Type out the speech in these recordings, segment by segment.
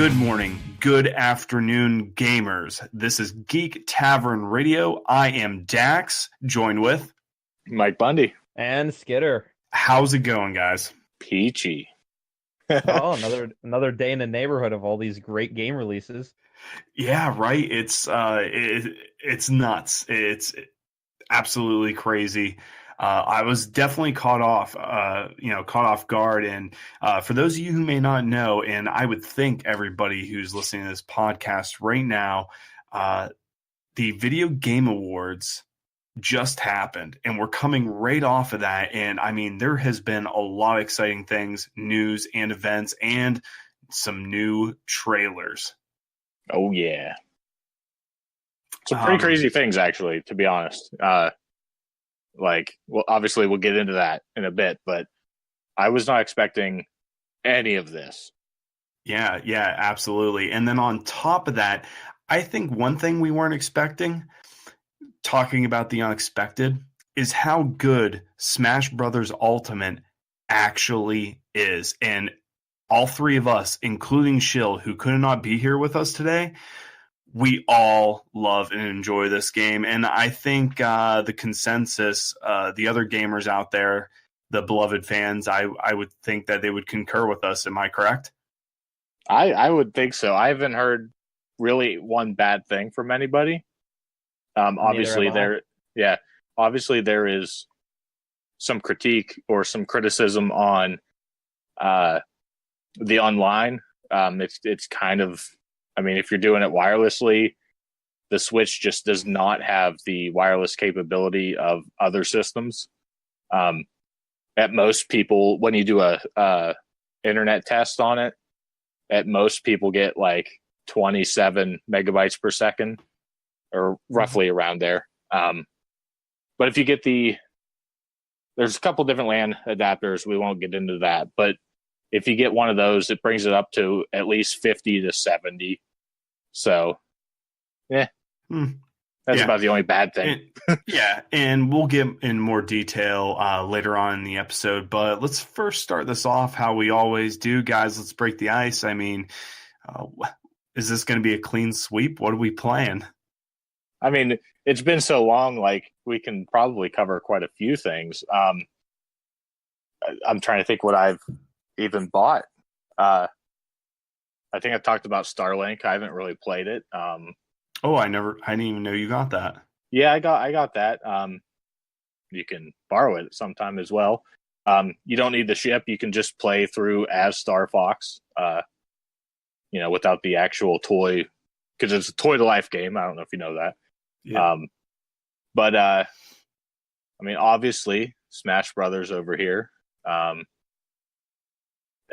Good morning, good afternoon, gamers. This is Geek Tavern Radio. I am Dax, joined with MikeBundy and Skidder. How's it going, guys? Peachy. Oh, another day in the neighborhood of all these great game releases. Yeah, right. It's nuts. It's absolutely crazy. I was definitely caught off guard. And for those of you who may not know, and I would think everybody who's listening to this podcast right now, the Video Game Awards just happened, and we're coming right off of that. And I mean, there has been a lot of exciting things, news and events, and some new trailers. Oh yeah, some pretty crazy things, actually, to be honest. Obviously we'll get into that in a bit, but I was not expecting any of this. Yeah, absolutely. And then on top of that, I think one thing we weren't expecting, talking about the unexpected, is how good Smash Brothers Ultimate actually is. And all three of us, including Shill, who could not be here with us today, we all love and enjoy this game. And I think the consensus, the other gamers out there, the beloved fans, I would think that they would concur with us. Am I correct? I would think so. I haven't heard really one bad thing from anybody. Obviously there is some critique or some criticism on the online. It's kind of, I mean, if you're doing it wirelessly, the Switch just does not have the wireless capability of other systems. At most people, when you do a internet test on it, at most people get like 27 megabytes per second, or roughly around there. But if you get there's a couple different LAN adapters. We won't get into that, but if you get one of those, it brings it up to at least 50 to 70. So, that's about the only bad thing. And we'll get in more detail later on in the episode. But let's first start this off how we always do, guys. Let's break the ice. I mean, is this going to be a clean sweep? What are we playing? I mean, it's been so long, like, we can probably cover quite a few things. I'm trying to think what I've even bought. I think I talked about Starlink. I haven't really played it. I didn't even know you got that. Yeah, I got that. You can borrow it sometime as well. You don't need the ship. You can just play through as Star Fox, without the actual toy, because it's a toy to life game. I don't know if you know that. Yeah. I mean, obviously Smash Brothers over here.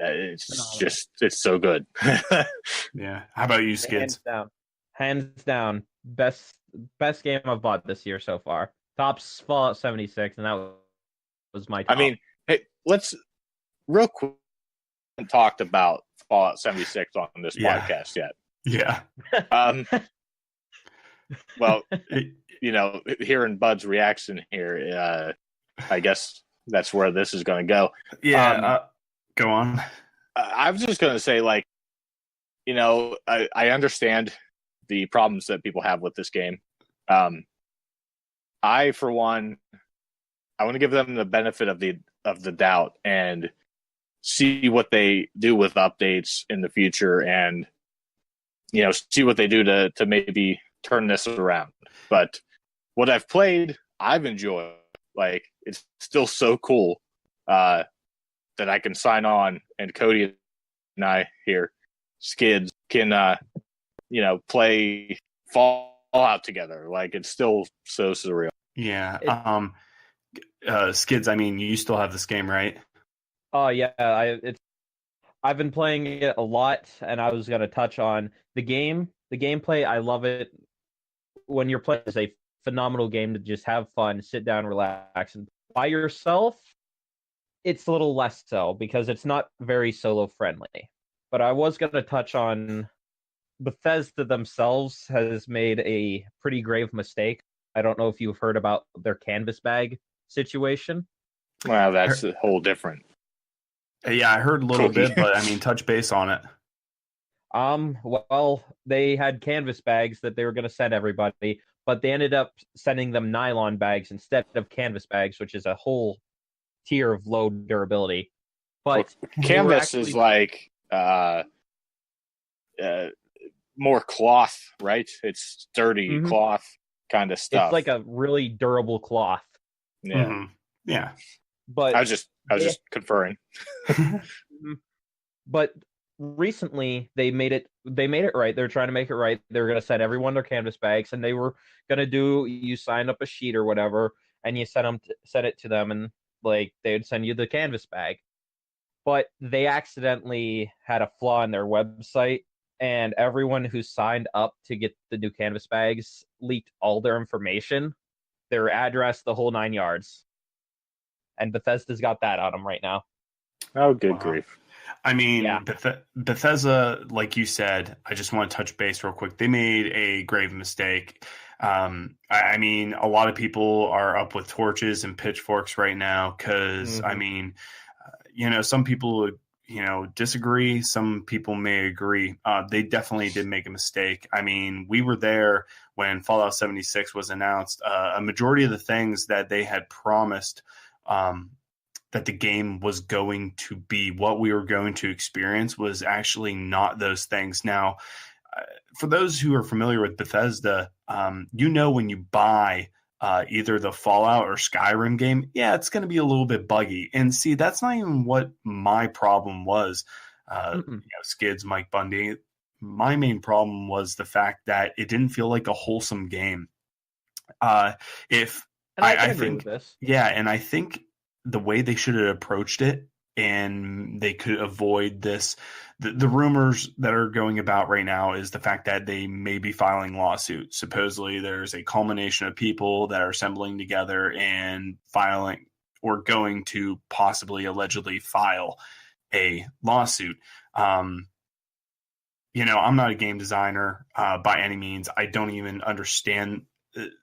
It's so good. Yeah. How about you, Skids? Hands down, best game I've bought this year so far. Top's Fallout 76, and that was my top. I mean, hey, let's real quick talked about Fallout 76 on this podcast yet. Yeah. Well, hearing Bud's reaction here, I guess that's where this is going to go. Yeah. Go on. I was just going to say, like, I understand the problems that people have with this game. I, for one, I want to give them the benefit of the doubt and see what they do with updates in the future, and see what they do to maybe turn this around. But what I've played, I've enjoyed. Like, it's still so cool that I can sign on, and Cody and I here, Skids, can play Fallout together. Like, it's still so surreal. Yeah. Skids, I mean, you still have this game, right? Oh yeah, I've been playing it a lot, and I was going to touch on the gameplay. I love it. When you're playing, it's a phenomenal game to just have fun, sit down, relax, and by yourself. It's a little less so because it's not very solo friendly. But I was going to touch on Bethesda themselves has made a pretty grave mistake. I don't know if you've heard about their canvas bag situation. Wow, that's a whole different. Yeah, I heard a little bit, but I mean, touch base on it. Well, they had canvas bags that they were going to send everybody, but they ended up sending them nylon bags instead of canvas bags, which is a whole tier of low durability. But canvas is like more cloth, right? It's sturdy cloth kind of stuff. It's like a really durable cloth. Yeah. Mm-hmm. Yeah. But I was just conferring. But recently they made it right. They're trying to make it right. They were going to send everyone their canvas bags, and they were going to you signed up a sheet or whatever, and you sent it to them, and like they'd send you the canvas bag. But they accidentally had a flaw in their website, and everyone who signed up to get the new canvas bags leaked all their information, their address, the whole 9 yards. And Bethesda's got that on them right now. Oh, good grief. I mean, Yeah. Bethesda, like you said, I just want to touch base real quick. They made a grave mistake. I mean, a lot of people are up with torches and pitchforks right now because, I mean, some people, disagree. Some people may agree. They definitely did make a mistake. I mean, we were there when Fallout 76 was announced. A majority of the things that they had promised that the game was going to be, what we were going to experience, was actually not those things. Now, for those who are familiar with Bethesda, when you buy either the Fallout or Skyrim game, it's going to be a little bit buggy. And see, that's not even what my problem was. Skids, MikeBundy. My main problem was the fact that it didn't feel like a wholesome game. I agree with this. Yeah, and I think the way they should have approached it, and they could avoid this. The rumors that are going about right now is the fact that they may be filing lawsuits. Supposedly, there's a culmination of people that are assembling together and filing, or going to possibly allegedly file a lawsuit. I'm not a game designer by any means. I don't even understand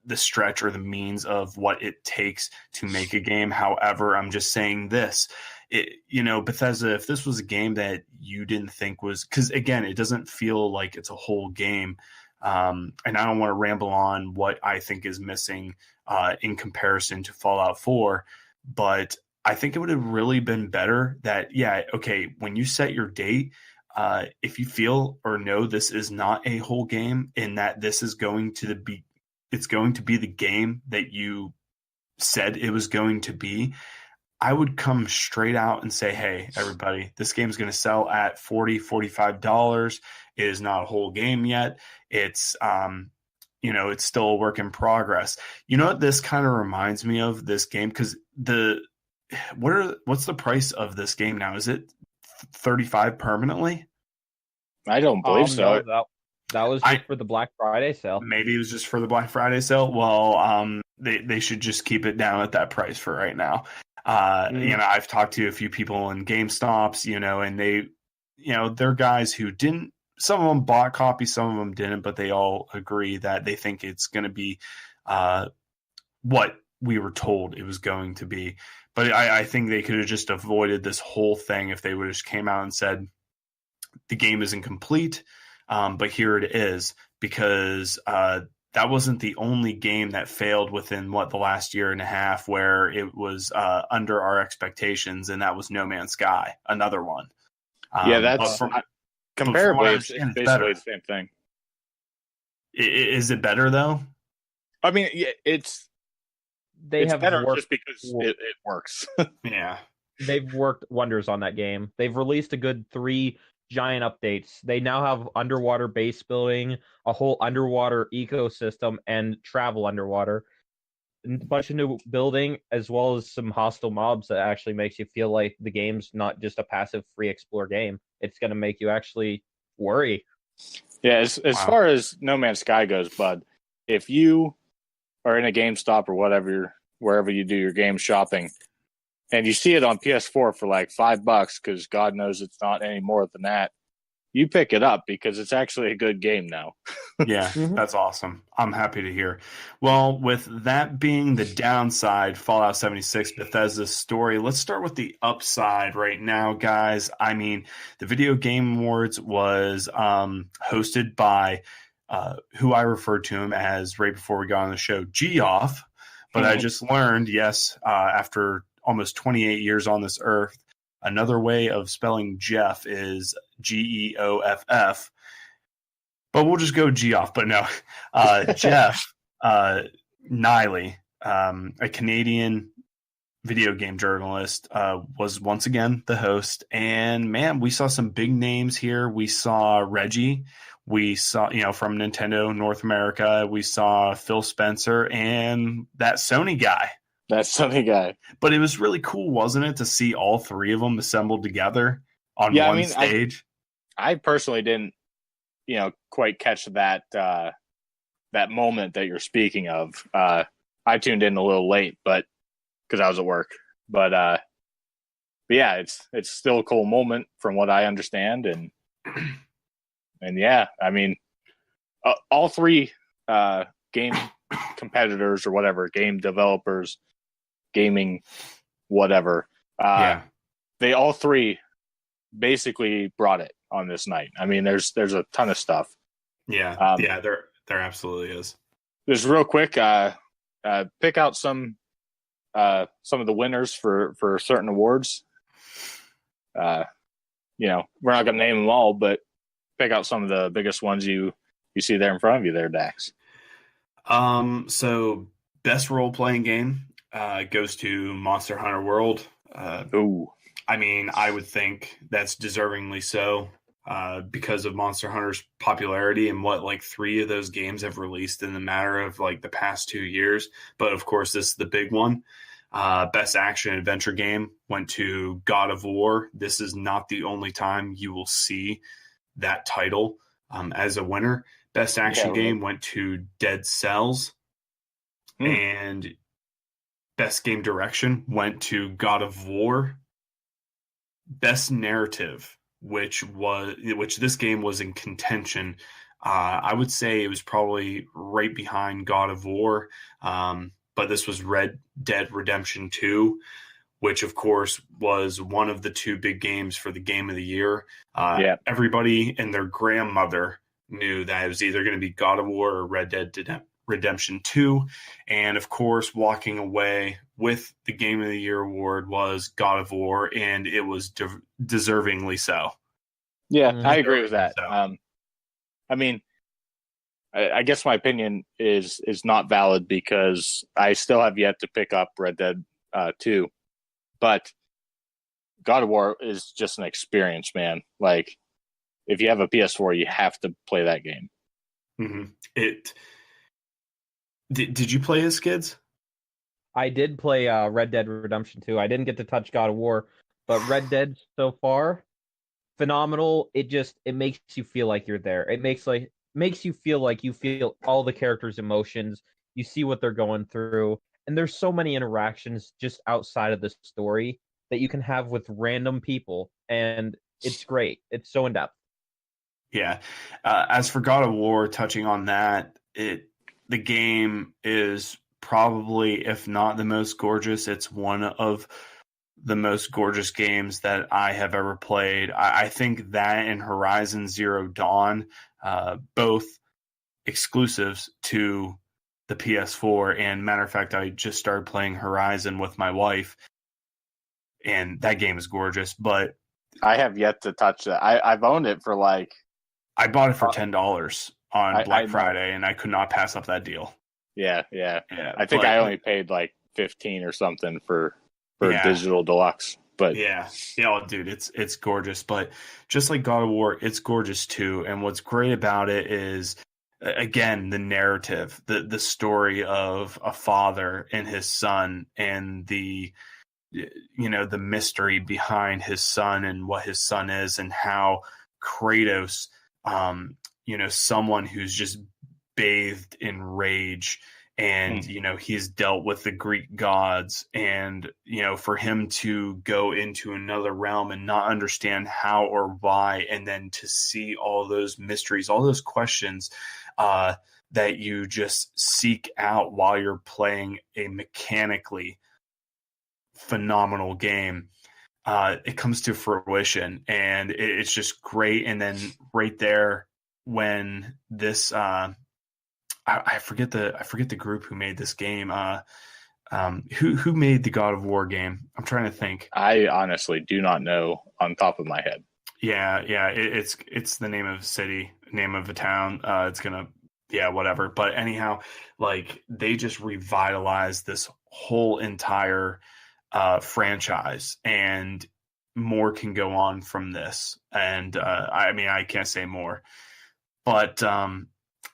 the stretch or the means of what it takes to make a game. However, I'm just saying this, Bethesda, if this was a game that you didn't think was, because again, it doesn't feel like it's a whole game. And I don't want to ramble on what I think is missing in comparison to Fallout 4, but I think it would have really been better that, when you set your date, if you feel or know this is not a whole game and that this is going to be the game that you said it was going to be, I would come straight out and say, hey, everybody, this game is going to sell at $40, $45. It is not a whole game yet. It's, it's still a work in progress. You know what this kind of reminds me of, this game? Because what's the price of this game now? Is it $35 permanently? I don't believe so. No, that was just for the Black Friday sale. Maybe it was just for the Black Friday sale. Well, they should just keep it down at that price for right now. I've talked to a few people in GameStops, and they, they're guys who didn't. Some of them bought copies, some of them didn't, but they all agree that they think it's going to be what we were told it was going to be. But I think they could have just avoided this whole thing if they would have just came out and said the game isn't complete. But here it is, because that wasn't the only game that failed within the last year and a half where it was under our expectations, and that was No Man's Sky, another one. That's comparably, it's basically the same thing. Is it better though? I mean, it's better just because it works. Yeah, they've worked wonders on that game. They've released a good 3 giant updates. They now have underwater base building, a whole underwater ecosystem, and travel underwater. A bunch of new building, as well as some hostile mobs that actually makes you feel like the game's not just a passive free explore game. It's going to make you actually worry. Yeah, as far as No Man's Sky goes, bud, if you are in a GameStop or wherever you do your game shopping, and you see it on PS4 for like $5, because God knows it's not any more than that, you pick it up because it's actually a good game now. Yeah, that's awesome. I'm happy to hear. Well, with that being the downside, Fallout 76, Bethesda's story, let's start with the upside right now, guys. I mean, the Video Game Awards was hosted by who I referred to him as right before we got on the show, Geoff. But I just learned, yes, after almost 28 years on this earth, another way of spelling Jeff is Geoff. But we'll just go Geoff. But no, Jeff Niley, a Canadian video game journalist, was once again the host. And man, we saw some big names here. We saw Reggie. We saw, from Nintendo North America, we saw Phil Spencer and that Sony guy. But it was really cool, wasn't it, to see all three of them assembled together on one stage? I personally didn't, quite catch that that moment that you're speaking of. I tuned in a little late, but because I was at work. But yeah, it's still a cool moment from what I understand, and yeah, I mean, all three game competitors or whatever, game developers, gaming, whatever. They all three basically brought it on this night. I mean, there's a ton of stuff. Yeah, there absolutely is. Just real quick, pick out some of the winners for certain awards. We're not going to name them all, but pick out some of the biggest ones you see there in front of you there, Dax. So best role-playing game goes to Monster Hunter World. Ooh. I mean, I would think that's deservingly so because of Monster Hunter's popularity and what, 3 of those games have released in the matter of the past 2 years. But of course, this is the big one. Best action adventure game went to God of War. This is not the only time you will see that title as a winner. Best action game went to Dead Cells. And best game direction went to God of War. Best narrative, which this game was in contention. I would say it was probably right behind God of War. But this was Red Dead Redemption 2, which of course was one of the 2 big games for the game of the year. Everybody and their grandmother knew that it was either going to be God of War or Red Dead Redemption 2. And of course, walking away with the Game of the Year award was God of War, and it was deservingly so. Yeah, I agree with that. So. I mean, I guess my opinion is not valid because I still have yet to pick up Red Dead 2. But God of War is just an experience, man. If you have a PS4, you have to play that game. Mm-hmm. Did you play as Skids? I did play Red Dead Redemption 2. I didn't get to touch God of War, but Red Dead so far, phenomenal. It makes you feel like you're there. It makes you feel like you feel all the characters' emotions. You see what they're going through. And there's so many interactions just outside of the story that you can have with random people. And it's great. It's so in-depth. Yeah. As for God of War, touching on that, the game is probably, if not the most gorgeous, it's one of the most gorgeous games that I have ever played. I think that and Horizon Zero Dawn, both exclusives to the PS4. And matter of fact, I just started playing Horizon with my wife, and that game is gorgeous. But I have yet to touch that. I've owned it for I bought it for $10 on Black Friday, and I could not pass up that deal. Yeah. I think I only paid $15 or something for digital deluxe. But dude, it's gorgeous. But just like God of War, it's gorgeous too. And what's great about it is, again, the narrative, the story of a father and his son, and the mystery behind his son and what his son is, and how Kratos, someone who's just bathed in rage and he's dealt with the Greek gods, and for him to go into another realm and not understand how or why, and then to see all those mysteries, all those questions that you just seek out while you're playing a mechanically phenomenal game, it comes to fruition, and it's just great. And then right there, when this I forget the group who made this game. Who made the God of War game? I'm trying to think. I honestly do not know on top of my head. Yeah, it's the name of a city, name of a town. It's gonna, whatever. But anyhow, like, they just revitalized this whole entire franchise, and more can go on from this. And I can't say more, but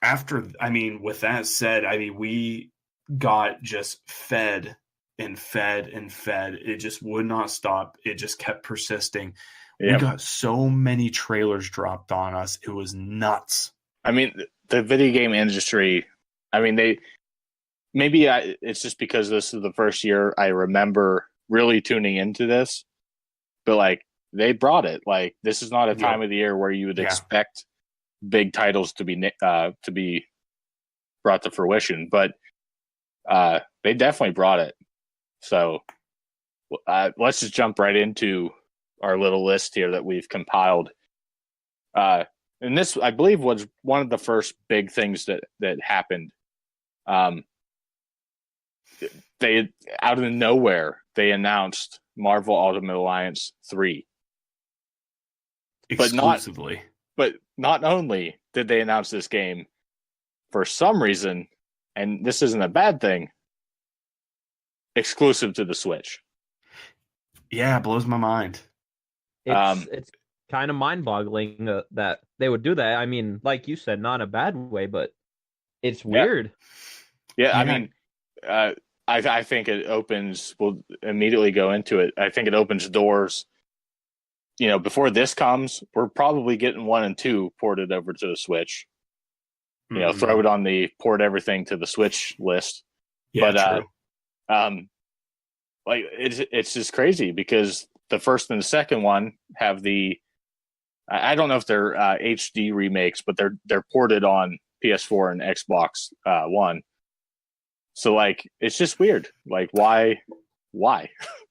with that said, we got just fed and fed and fed. It just would not stop. It just kept persisting. Yep. We got so many trailers dropped on us. It was nuts. The video game industry, it's just because this is the first year I remember really tuning into this, but like, they brought it. Like, this is not a time of the year where you would expect big titles to be brought to fruition, but they definitely brought it. So let's just jump right into our little list here that we've compiled. And this, I believe, was one of the first big things that happened. They, out of nowhere, they announced Marvel Ultimate Alliance 3. Exclusively. But not only did they announce this game, for some reason, and this isn't a bad thing, exclusive to the Switch. Yeah, it blows my mind. It's kind of mind-boggling that they would do that. Like you said, not in a bad way, but it's weird. Yeah. I think it opens, we'll immediately go into it. I think it opens doors. Before this comes, we're probably getting 1 and 2 ported over to the Switch. Throw it on the port everything to the Switch list. Yeah, true. It's just crazy because the first and the second one have I don't know if they're HD remakes, but they're ported on PS4 and Xbox One. So it's just weird. Why?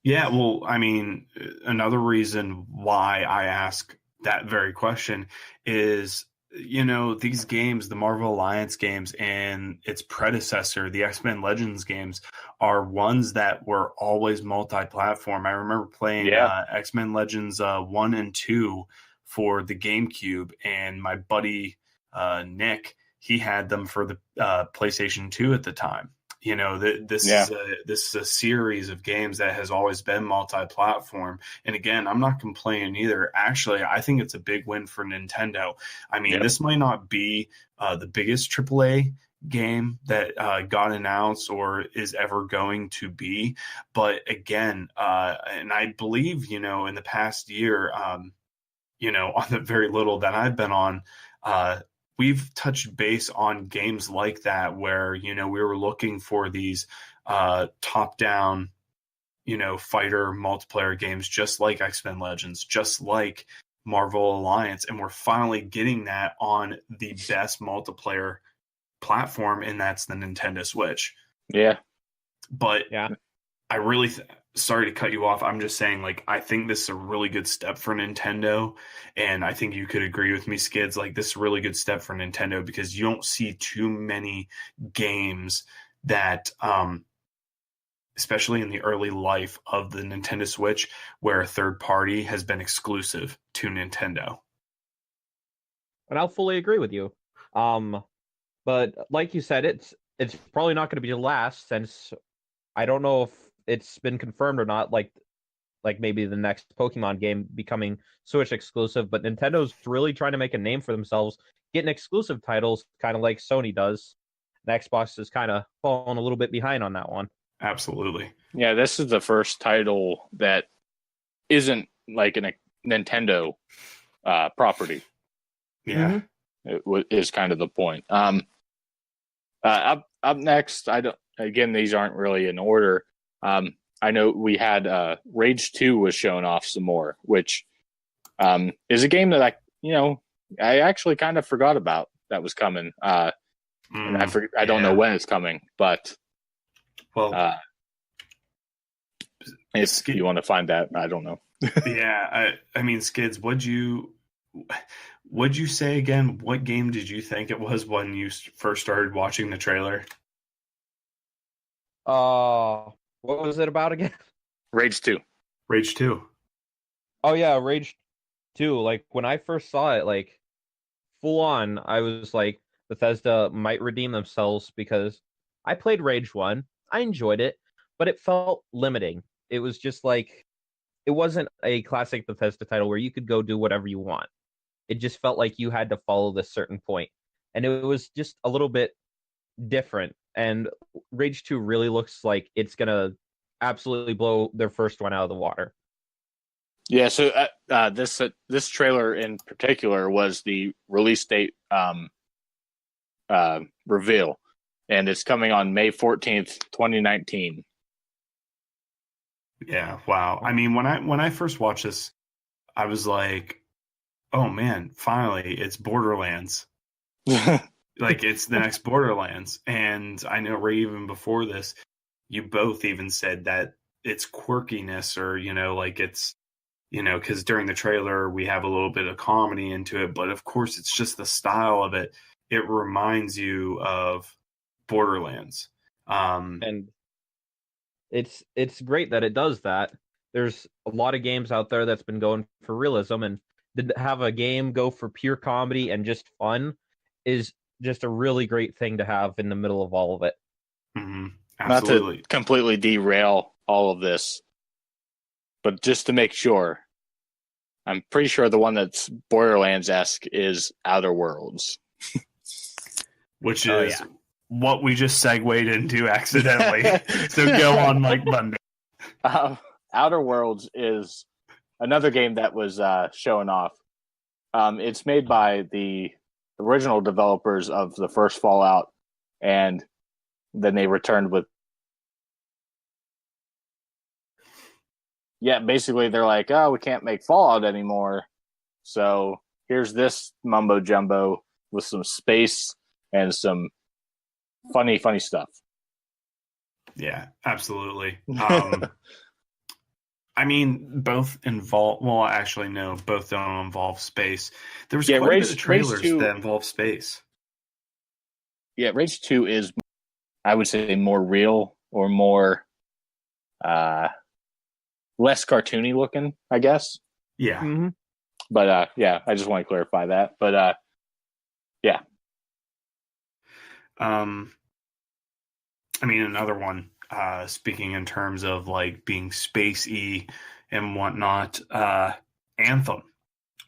Yeah, well, another reason why I ask that very question is, these games, the Marvel Alliance games and its predecessor, the X-Men Legends games, are ones that were always multi-platform. I remember playing X-Men Legends 1 and 2 for the GameCube, and my buddy Nick, he had them for the PlayStation 2 at the time. This is a series of games that has always been multi-platform. And again, I'm not complaining either. Actually, I think it's a big win for Nintendo. This might not be the biggest AAA game that got announced or is ever going to be. But again, and I believe, in the past year, on the very little that I've been on, we've touched base on games like that where, we were looking for these top-down, fighter multiplayer games just like X-Men Legends, just like Marvel Alliance, and we're finally getting that on the best multiplayer platform, and that's the Nintendo Switch. Yeah. But I really sorry to cut you off. I'm just saying, I think this is a really good step for Nintendo, and I think you could agree with me, Skids. This is a really good step for Nintendo because you don't see too many games that, especially in the early life of the Nintendo Switch, where a third party has been exclusive to Nintendo. And I'll fully agree with you. But like you said, it's probably not going to be the last, since I don't know if it's been confirmed or not, like maybe the next Pokemon game becoming Switch exclusive, but Nintendo's really trying to make a name for themselves, getting exclusive titles, kind of like Sony does. And Xbox is kind of falling a little bit behind on that one. Absolutely. Yeah, this is the first title that isn't like a Nintendo property. Yeah. It is kind of the point. up next, I don't. Again, these aren't really in order. I know we had Rage 2 was shown off some more, which is a game that I actually kind of forgot about that was coming. And I don't know when it's coming, but if you want to find that, I don't know. Yeah, I mean, Skids, what'd you say again? What game did you think it was when you first started watching the trailer? What was it about again? Rage 2. Rage 2. Oh yeah, Rage 2. Like when I first saw it, like full on, I was like, Bethesda might redeem themselves because I played Rage 1. I enjoyed it, but it felt limiting. It was just like it wasn't a classic Bethesda title where you could go do whatever you want. It just felt like you had to follow this certain point. And it was just a little bit different. And Rage 2 really looks like it's going to absolutely blow their first one out of the water. Yeah, so this trailer in particular was the release date reveal, and it's coming on May 14th, 2019. Yeah, wow. I mean, when I first watched this, I was like, "Oh man, finally, it's Borderlands." Like it's the next Borderlands. And I know right even before this, you both even said that it's quirkiness or, like it's, because during the trailer we have a little bit of comedy into it, but of course it's just the style of it. It reminds you of Borderlands. And it's great that it does that. There's a lot of games out there that's been going for realism, and to have a game go for pure comedy and just fun is just a really great thing to have in the middle of all of it. Mm-hmm. Absolutely. Not to completely derail all of this, but just to make sure, I'm pretty sure the one that's Borderlands-esque is Outer Worlds. Which is what we just segued into accidentally. So go on, MikeBundy. Outer Worlds is another game that was shown off. It's made by the original developers of the first Fallout, and then they returned with basically they're like, oh, we can't make Fallout anymore, so here's this mumbo jumbo with some space and some funny stuff. Yeah, absolutely. I mean, both involve. Well, actually, no, both don't involve space. There was quite a bit of trailers that involve space. Yeah, Rage 2 is, I would say, more real or more less cartoony looking, I guess. Yeah. Mm-hmm. But I just want to clarify that. But yeah. I mean, another one, speaking in terms of like being spacey and whatnot, Anthem.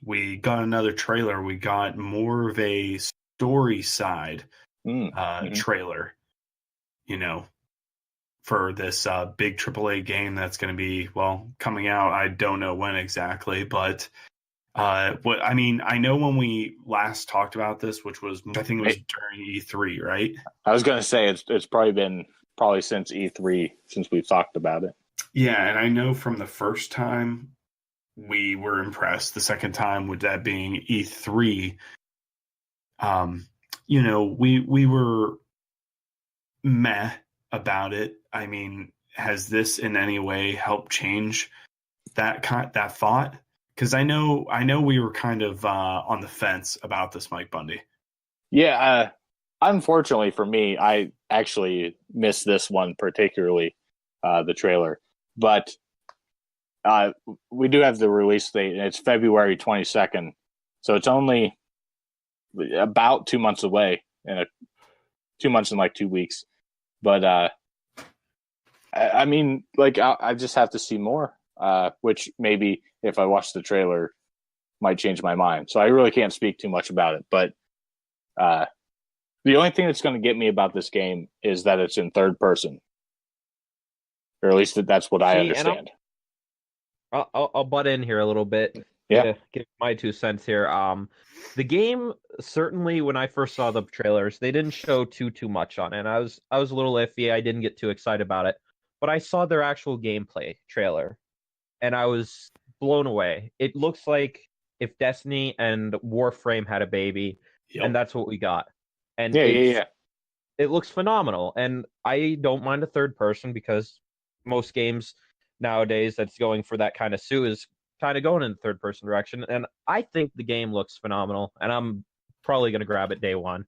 We got another trailer. We got more of a story side trailer, for this big AAA game that's going to be, coming out. I don't know when exactly, but I know when we last talked about this, which was, I think it was during E3, right? I was going to say it's probably been since E3 since we've talked about it. Yeah, and I know from the first time we were impressed. The second time, with that being E3, we were meh about it. I mean, has this in any way helped change that thought? Because I know we were kind of on the fence about this, MikeBundy. Yeah, unfortunately for me, I actually missed this one particularly, the trailer. But we do have the release date, and it's February 22nd. So it's only about 2 months away, 2 months and like 2 weeks. But I mean, like, I just have to see more, which maybe if I watch the trailer might change my mind. So I really can't speak too much about it. But the only thing that's going to get me about this game is that it's in third person. Or at least that's what I understand. I'll butt in here a little bit. give my 2 cents here. The game, certainly when I first saw the trailers, they didn't show too much on it. And I was a little iffy. I didn't get too excited about it, but I saw their actual gameplay trailer, and I was blown away. It looks like if Destiny and Warframe had a baby, and that's what we got. And it looks phenomenal. And I don't mind a third person, because most games nowadays that's going for that kind of suit is kind of going in the third person direction. And I think the game looks phenomenal, and I'm probably going to grab it day one.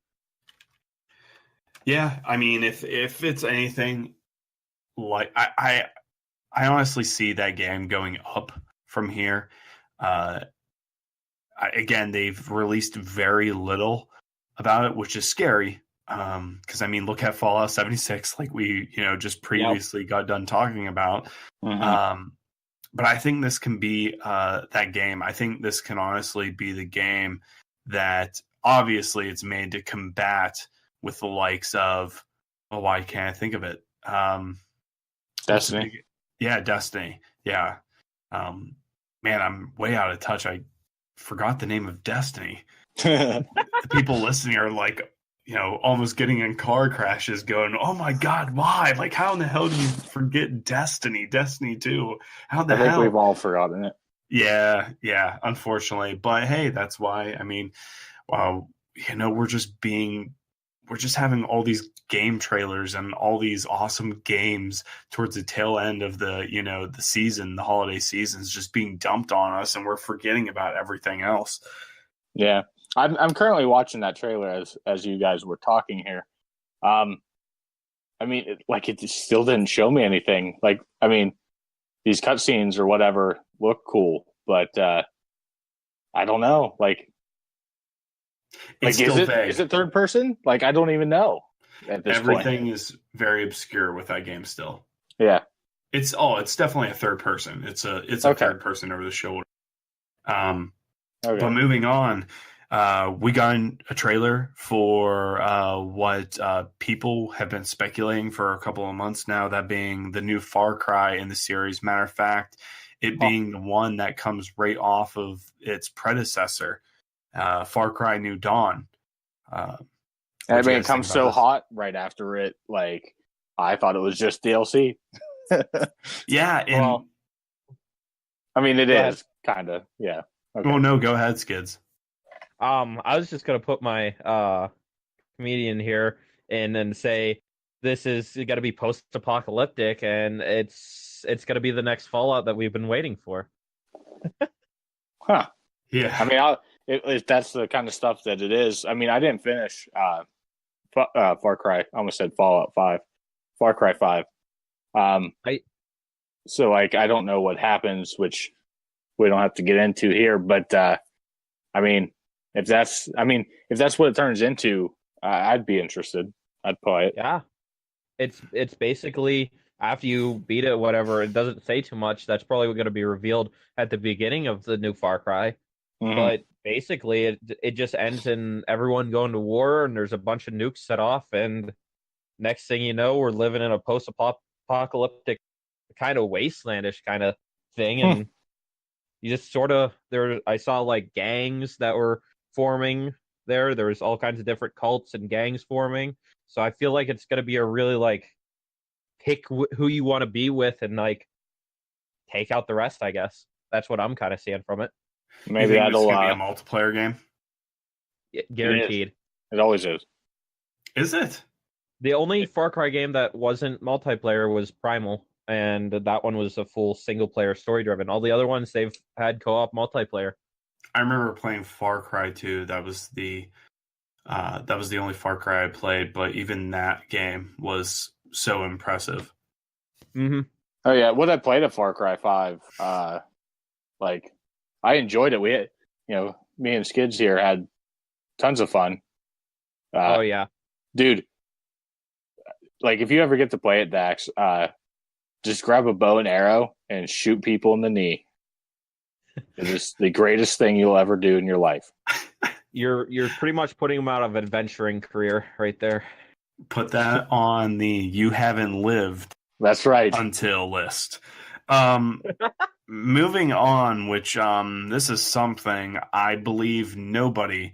Yeah, I mean, if it's anything like I honestly see that game going up from here. Again, they've released very little about it, which is scary. Because I mean, look at Fallout 76, like we just previously got done talking about. But I think this can be that game. I think this can honestly be the game that obviously it's made to combat with the likes of, why can't I think of it? Destiny. Yeah, Destiny. Yeah. Man, I'm way out of touch. I forgot the name of Destiny. The people listening are like, almost getting in car crashes going, oh my God, why? Like, how in the hell do you forget Destiny 2? How the hell? I think we've all forgotten it. Yeah, unfortunately. But hey, that's why, I mean, we're just having all these game trailers and all these awesome games towards the tail end of the, the season, the holiday seasons just being dumped on us, and we're forgetting about everything else. Yeah. I'm currently watching that trailer as you guys were talking here. I mean, it still didn't show me anything. Like, I mean, these cutscenes or whatever look cool, but I don't know. It's still vague. Is it third person? Like, I don't even know at this point. Everything is very obscure with that game still. Yeah. It's definitely a third person. It's a third person over the shoulder. But moving on, we got a trailer for what people have been speculating for a couple of months now, that being the new Far Cry in the series. Matter of fact, it being the one that comes right off of its predecessor, Far Cry New Dawn. I mean, it comes so hot right after it. Like, I thought it was just DLC. Yeah. Well, I mean, it is kind of. Yeah. Okay. Oh, no, go ahead, Skids. I was just going to put my comedian here in and say this is got to be post-apocalyptic, and it's going to be the next Fallout that we've been waiting for. Huh. Yeah. I mean, if that's the kind of stuff that it is. I mean, I didn't finish Far Cry. I almost said Fallout 5. Far Cry 5. So, I don't know what happens, which we don't have to get into here. But, I mean, if that's what it turns into, I'd be interested. I'd play it. Yeah. It's basically, after you beat it, whatever, it doesn't say too much. That's probably going to be revealed at the beginning of the new Far Cry. Mm-hmm. But basically, it just ends in everyone going to war, and there's a bunch of nukes set off, and next thing you know, we're living in a post-apocalyptic kind of wastelandish kind of thing, and you just sort of I saw like gangs that were forming there. There was all kinds of different cults and gangs forming. So I feel like it's going to be a really like pick who you want to be with and like take out the rest. I guess that's what I'm kind of seeing from it. Maybe that'll be a multiplayer game. Guaranteed. It always is. Is it? The only Far Cry game that wasn't multiplayer was Primal, and that one was a full single player story driven. All the other ones they've had co-op multiplayer. I remember playing Far Cry 2. That was the only Far Cry I played, but even that game was so impressive. Mm-hmm. Oh yeah, when I played a Far Cry 5, like I enjoyed it. We had, me and Skids here had tons of fun. Oh yeah, dude. Like if you ever get to play it, Dax, just grab a bow and arrow and shoot people in the knee. It is the greatest thing you'll ever do in your life. You're pretty much putting them out of adventuring career right there. Put that on the you haven't lived. That's right. Until list. moving on, which this is something I believe nobody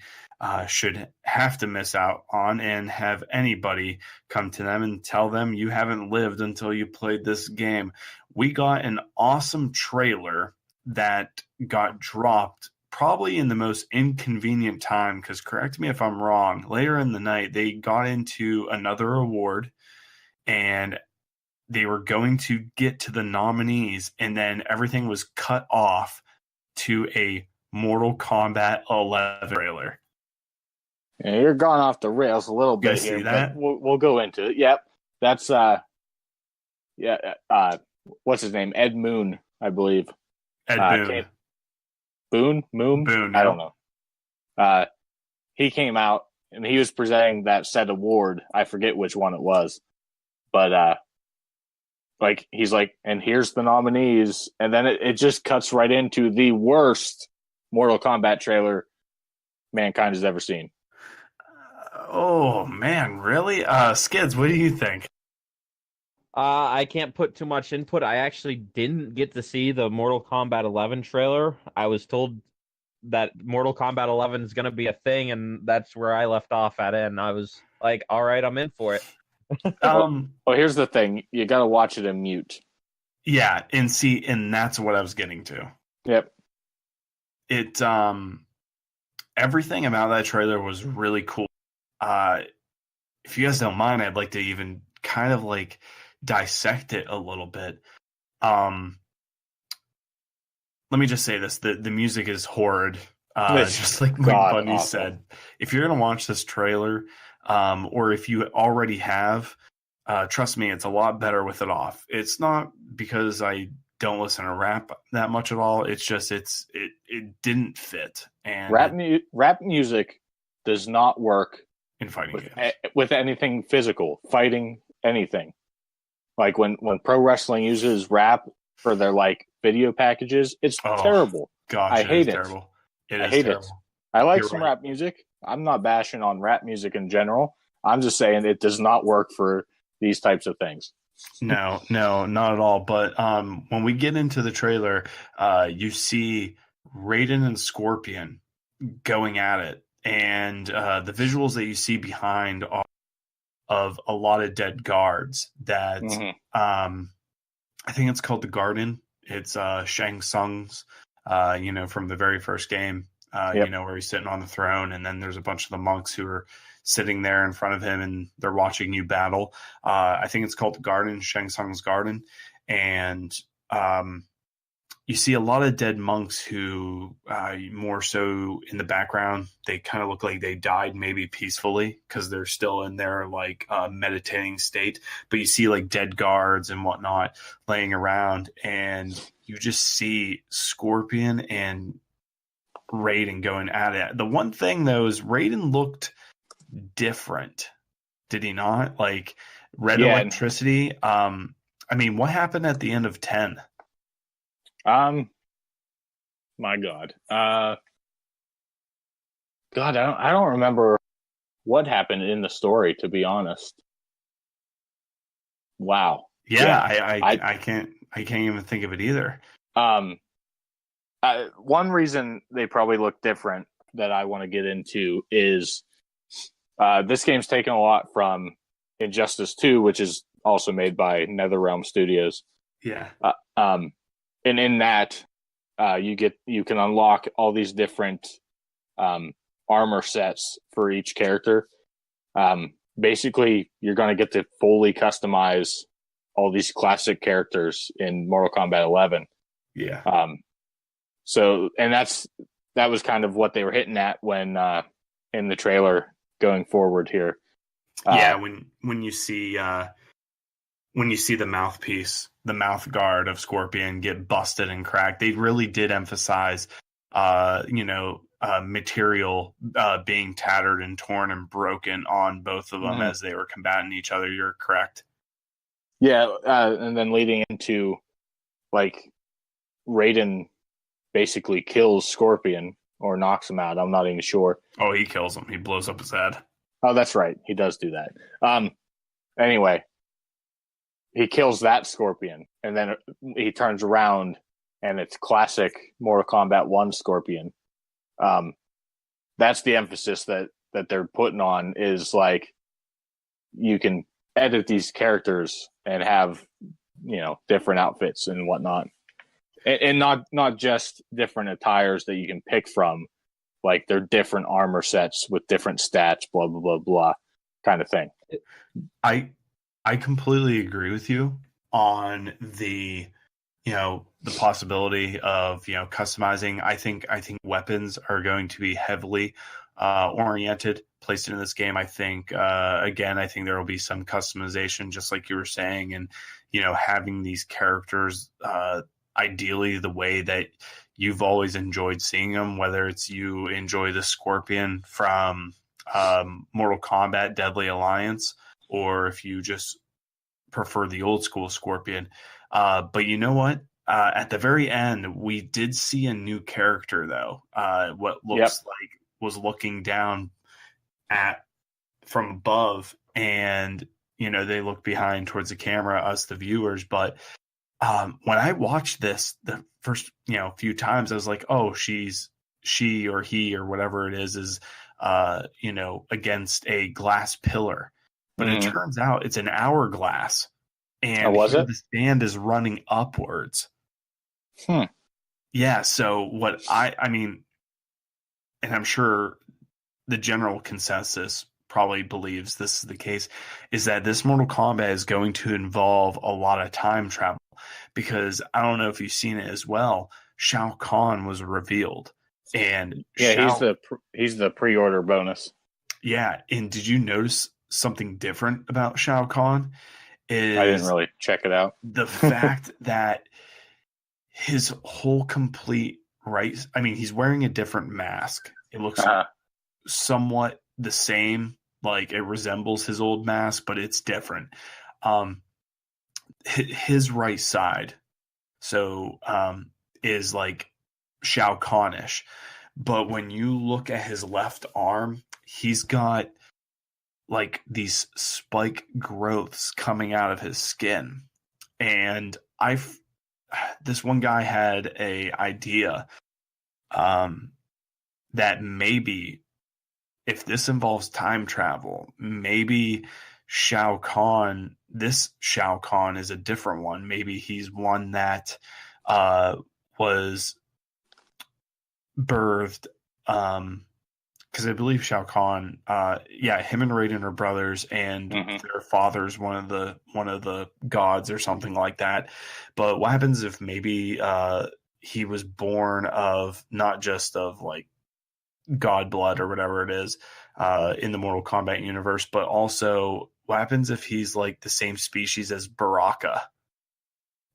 should have to miss out on, and have anybody come to them and tell them you haven't lived until you played this game. We got an awesome trailer that got dropped probably in the most inconvenient time, because correct me if I'm wrong, later in the night they got into another award and they were going to get to the nominees, and then everything was cut off to a Mortal Kombat 11 trailer. Yeah, you're gone off the rails a little bit here, but we'll go into it. Yep, that's what's his name? Ed Moon, I believe. Ed Boon. Boon. I don't know. He came out and he was presenting that said award. I forget which one it was, but like he's like, and here's the nominees, and then it just cuts right into the worst Mortal Kombat trailer mankind has ever seen. Oh man, really? Skids, what do you think? I can't put too much input. I actually didn't get to see the Mortal Kombat 11 trailer. I was told that Mortal Kombat 11 is going to be a thing, and that's where I left off at it. And I was like, all right, I'm in for it. Well, here's the thing. You got to watch it in mute. Yeah, and that's what I was getting to. Yep. It, everything about that trailer was really cool. If you guys don't mind, I'd like to even kind of like dissect it a little bit. Let me just say this: the music is horrid. Just like MikeBundy said, if you're gonna watch this trailer, or if you already have, trust me, it's a lot better with it off. It's not because I don't listen to rap that much at all. It's just it didn't fit. And rap music does not work in fighting games with anything physical, fighting anything. Like when pro wrestling uses rap for their like video packages, it's terrible. Gosh, I hate it. Terrible. I hate it. I like some rap music. I'm not bashing on rap music in general. I'm just saying it does not work for these types of things. No, not at all. But when we get into the trailer, you see Raiden and Scorpion going at it, and the visuals that you see behind are of a lot of dead guards that I think it's called the Garden. It's Shang Tsung's, from the very first game, where he's sitting on the throne, and then there's a bunch of the monks who are sitting there in front of him and they're watching you battle. I think it's called the Garden, Shang Tsung's Garden. And you see a lot of dead monks who more so in the background, they kind of look like they died maybe peacefully because they're still in their like meditating state. But you see like dead guards and whatnot laying around, and you just see Scorpion and Raiden going at it. The one thing though is Raiden looked different, did he not? Like red electricity. What happened at the end of 10? My God. I don't remember what happened in the story, to be honest. Wow. Yeah. I can't even think of it either. One reason they probably look different that I want to get into is this game's taken a lot from Injustice 2, which is also made by NetherRealm Studios. Yeah. And in that, you can unlock all these different armor sets for each character. Basically, you're going to get to fully customize all these classic characters in Mortal Kombat 11. Yeah. That was kind of what they were hitting at when in the trailer going forward here. When you see the mouthpiece, the mouth guard of Scorpion get busted and cracked, they really did emphasize, material being tattered and torn and broken on both of them as they were combating each other. You're correct. Yeah, and then leading into, like, Raiden basically kills Scorpion or knocks him out. I'm not even sure. Oh, he kills him. He blows up his head. Oh, that's right. He does do that. Anyway, he kills that Scorpion, and then he turns around and it's classic Mortal Kombat 1 Scorpion. That's the emphasis that they're putting on, is like you can edit these characters and have, different outfits and whatnot. And not just different attires that you can pick from, like they're different armor sets with different stats, blah, blah, blah, blah, kind of thing. I completely agree with you on the possibility of, customizing. I think weapons are going to be heavily oriented, placed into this game. I think, again, I think there will be some customization, just like you were saying, and, having these characters, ideally the way that you've always enjoyed seeing them, whether it's you enjoy the Scorpion from Mortal Kombat Deadly Alliance, or if you just prefer the old school Scorpion. But you know what? At the very end, we did see a new character, though. What looks like was looking down from above, and they look behind towards the camera, us the viewers. But when I watched this the first few times, I was like, oh, she or he or whatever it is against a glass pillar. But it turns out it's an hourglass. And the stand is running upwards. Yeah, so what I mean, and I'm sure the general consensus probably believes this is the case, is that this Mortal Kombat is going to involve a lot of time travel, because I don't know if you've seen it as well, Shao Kahn was revealed. And he's the pre-order bonus. Yeah, and did you notice something different about Shao Kahn? I didn't really check it out. The fact that his whole complete he's wearing a different mask. It looks somewhat the same, like it resembles his old mask, but it's different. His right side, is like Shao Kahn-ish, but when you look at his left arm, he's got like these spike growths coming out of his skin. And this one guy had a idea that maybe if this involves time travel, maybe this Shao Kahn is a different one. Maybe he's one that was birthed, because I believe Shao Kahn, him and Raiden are brothers, and their father's one of the gods or something like that. But what happens if maybe he was born of not just of like god blood or whatever it is in the Mortal Kombat universe, but also what happens if he's like the same species as Baraka?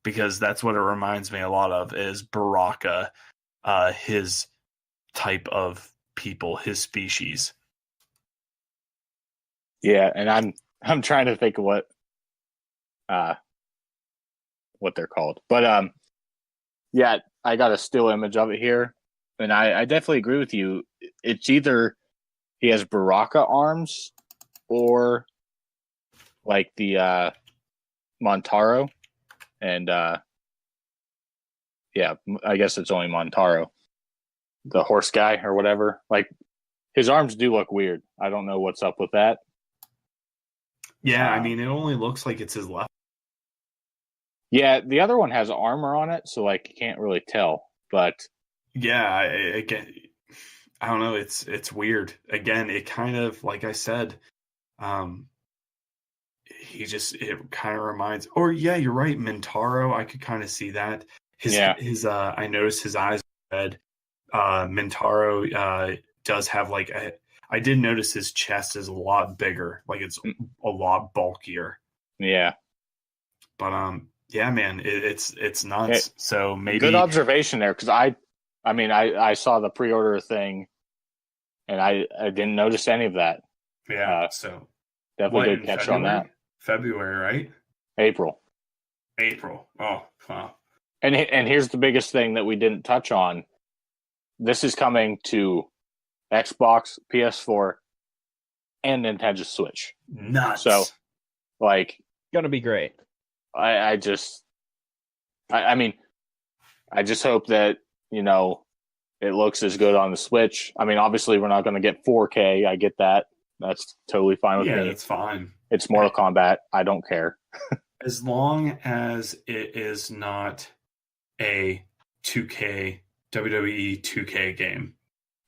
Because that's what it reminds me a lot of, is Baraka, his type of people, his species. Yeah, and I'm trying to think of what they're called. But I got a still image of it here, and I definitely agree with you. It's either he has Baraka arms or like the Montaro, and I guess it's only Montaro, the horse guy or whatever. Like his arms do look weird. I don't know what's up with that. Yeah, I mean, it only looks like it's his left. Yeah, the other one has armor on it, so like you can't really tell. But yeah, I don't know. It's weird. Again, it kind of, like I said, it kind of reminds. Or yeah, you're right, Mintaro. I could kind of see that. His I noticed his eyes are red. Mintaro does have like I did notice his chest is a lot bigger, like it's a lot bulkier. Yeah, but yeah, man, it's nuts. So maybe good observation there, because I saw the pre-order thing, and I didn't notice any of that. Yeah, so definitely good catch on that. February, right? April. Oh, wow. And here's the biggest thing that we didn't touch on. This is coming to Xbox, PS4, and Nintendo Switch. Nuts. So, like, gonna be great. I mean, I just hope that, it looks as good on the Switch. I mean, obviously, we're not going to get 4K. I get that. That's totally fine with Yeah, me. that's fine. It's Mortal Kombat. I don't care. As long as it is not a 2K WWE 2K game.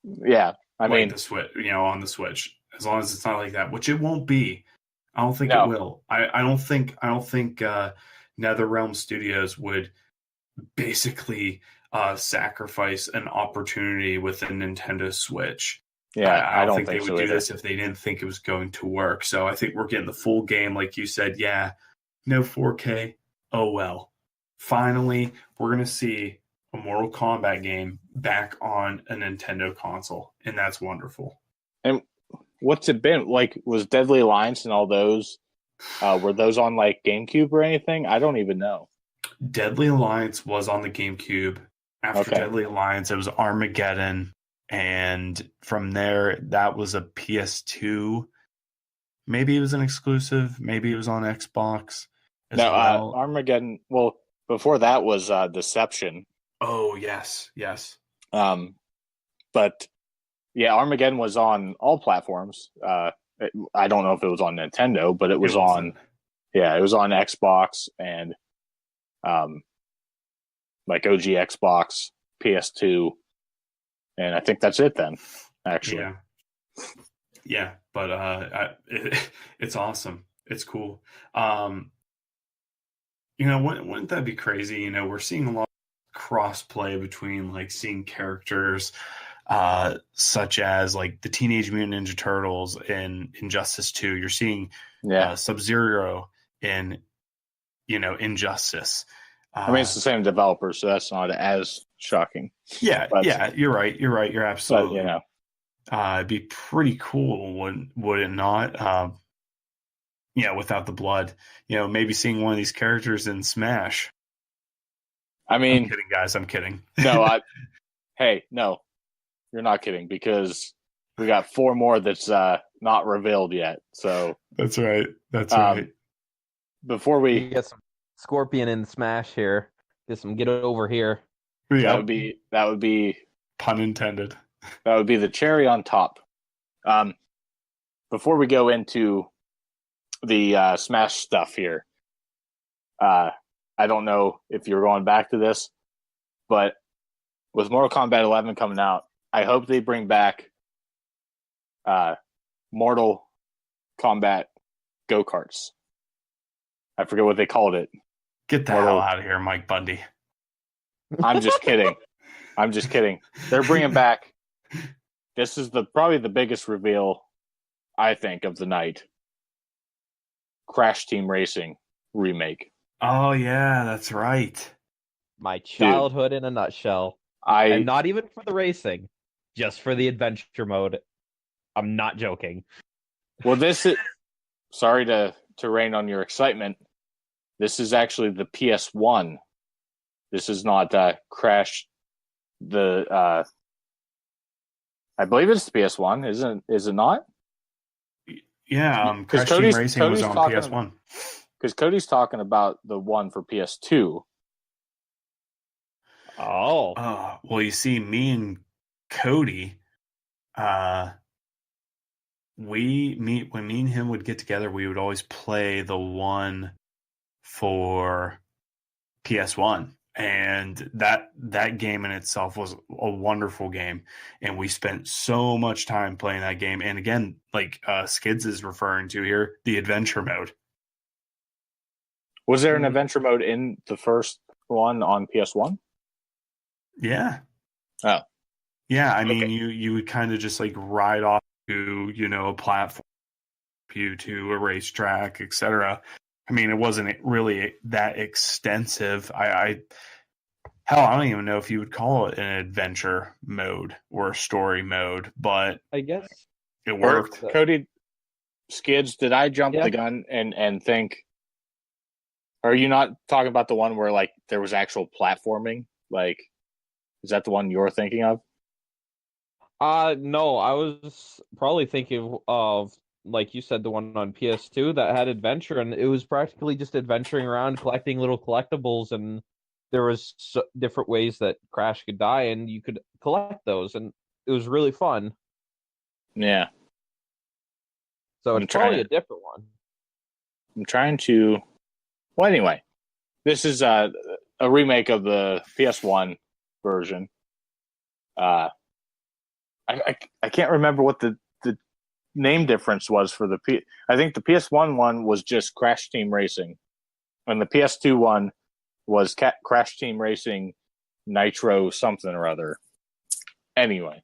Yeah, I like mean, the Switch, on the Switch. As long as it's not like that, which it won't be. I don't think No. it will. I don't think NetherRealm Studios would basically sacrifice an opportunity with a Nintendo Switch. yeah, I don't think they so would do either. this if they didn't think it was going to work. So I think we're getting the full game, like you said. Yeah, no 4K. Oh well. Finally, we're gonna see a Mortal Kombat game back on a Nintendo console, and that's wonderful. And what's it been like? Was Deadly Alliance and all those? Were those on like GameCube or anything? I don't even know. Deadly Alliance was on the GameCube. After Deadly Alliance, it was Armageddon, and from there, that was a PS2. Maybe it was an exclusive. Maybe it was on Xbox as well. Armageddon. Well, before that was Deception. Oh yes. But yeah, Armageddon was on all platforms. I don't know if it was on Nintendo, but it was on. Yeah, it was on Xbox and like OG Xbox, PS2, and I think that's it then. Actually, yeah, but it's awesome. It's cool. Wouldn't that be crazy? We're seeing a lot of cross play between like seeing characters such as like the Teenage Mutant Ninja Turtles in Injustice 2. You're seeing Sub-Zero in Injustice. I mean, it's the same developer, so that's not as shocking. Yeah, you're right. You're absolutely. But, it'd be pretty cool, would it not? Without the blood, maybe seeing one of these characters in Smash. I mean, I'm kidding, guys. I'm kidding. No, hey, no, you're not kidding, because we got 4 more that's not revealed yet. So that's right. That's right. Before we get some Scorpion in Smash here, get it over here. Yeah, that would be pun intended. That would be the cherry on top. Before we go into the Smash stuff here, I don't know if you're going back to this, but with Mortal Kombat 11 coming out, I hope they bring back Mortal Kombat go-karts. I forget what they called it. Get the hell out of here, Mike Bundy. I'm just kidding. They're bringing back. This is probably the biggest reveal, I think, of the night. Crash Team Racing remake. Oh yeah, that's right. My childhood in a nutshell. And not even for the racing, just for the adventure mode. I'm not joking. Well, this is sorry to rain on your excitement. This is actually the PS1. This is not Crash. I believe it's the PS1, is it not? Yeah, Crash Team Racing was on PS1. Because Cody's talking about the one for PS2. Oh. Well, you see, me and Cody, when me and him would get together, we would always play the one for PS1. And that game in itself was a wonderful game, and we spent so much time playing that game. And again, like Skids is referring to here, the adventure mode. Was there an adventure mode in the first one on PS1? Yeah. Oh. Yeah, I mean, you would kind of just like ride off to a platform, to a racetrack, etc. I mean, it wasn't really that extensive. I don't even know if you would call it an adventure mode or a story mode, but I guess it worked. Cody, Skids, did I jump the gun and think? Are you not talking about the one where like there was actual platforming? Like, is that the one you're thinking of? No, I was probably thinking of, like you said, the one on PS2 that had adventure, and it was practically just adventuring around, collecting little collectibles and there was different ways that Crash could die, and you could collect those, and it was really fun. Yeah. So it's probably a different one. I'm trying to. Well, anyway, this is a remake of the PS1 version. I can't remember what the name difference was for the I think the PS1 one was just Crash Team Racing, and the PS2 one was Crash Team Racing Nitro something or other. Anyway,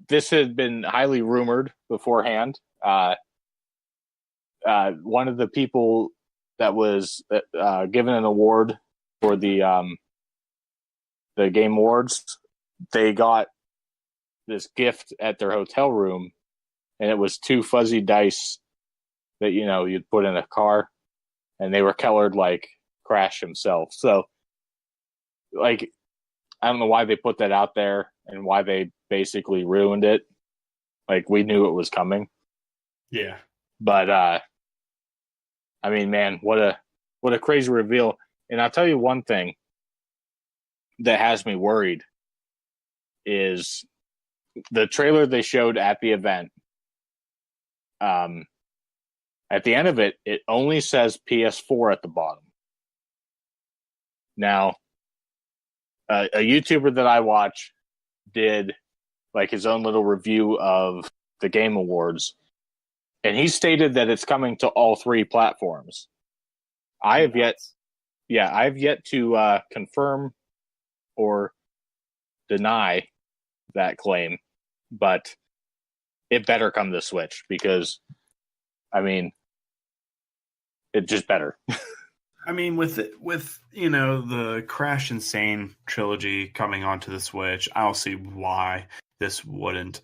this had been highly rumored beforehand. One of the people that was given an award for the Game Awards, they got this gift at their hotel room, and it was 2 fuzzy dice that you'd put in a car, and they were colored like Crash himself. So, like, I don't know why they put that out there and why they basically ruined it. Like, we knew it was coming. Yeah. But I mean, man, what a crazy reveal. And I'll tell you one thing that has me worried is the trailer they showed at the event. At the end of it, it only says PS4 at the bottom. Now, a YouTuber that I watch did like his own little review of the Game Awards, and he stated that it's coming to all 3 platforms. I have yet to confirm or deny that claim, but it better come to Switch because, I mean, it just better. I mean, with the Crash Insane trilogy coming onto the Switch, I don't see why this wouldn't.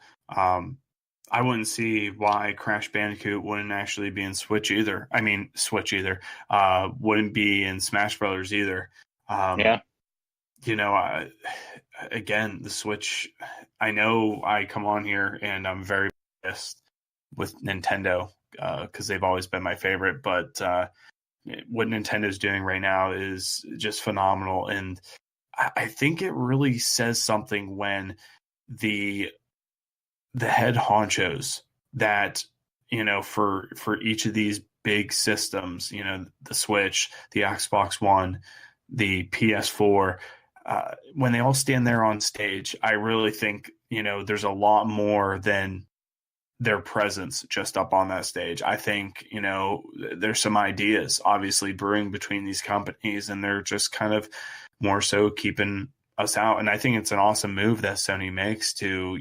I wouldn't see why Crash Bandicoot wouldn't actually be in Switch either. I mean, Switch either. Wouldn't be in Smash Brothers either. Yeah. Again, the Switch. I know I come on here and I'm very pissed with Nintendo because they've always been my favorite, but what Nintendo's doing right now is just phenomenal, and I think it really says something when the head honchos that for each of these big systems, the Switch, the Xbox One, the PS4, when they all stand there on stage, I really think there's a lot more than their presence just up on that stage. I think, there's some ideas obviously brewing between these companies, and they're just kind of more so keeping us out. And I think it's an awesome move that Sony makes to,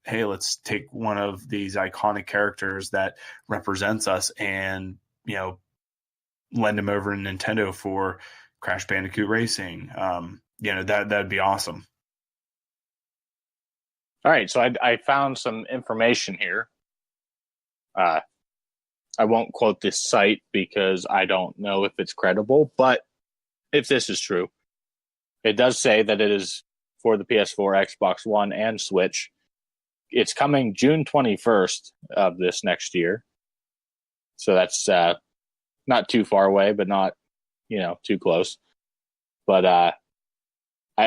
hey, let's take one of these iconic characters that represents us and, lend them over to Nintendo for Crash Bandicoot Racing. That'd be awesome. All right, so I found some information here. I won't quote this site because I don't know if it's credible, but if this is true, it does say that it is for the PS4, Xbox One, and Switch. It's coming June 21st of this next year. So that's not too far away, but not, too close. But I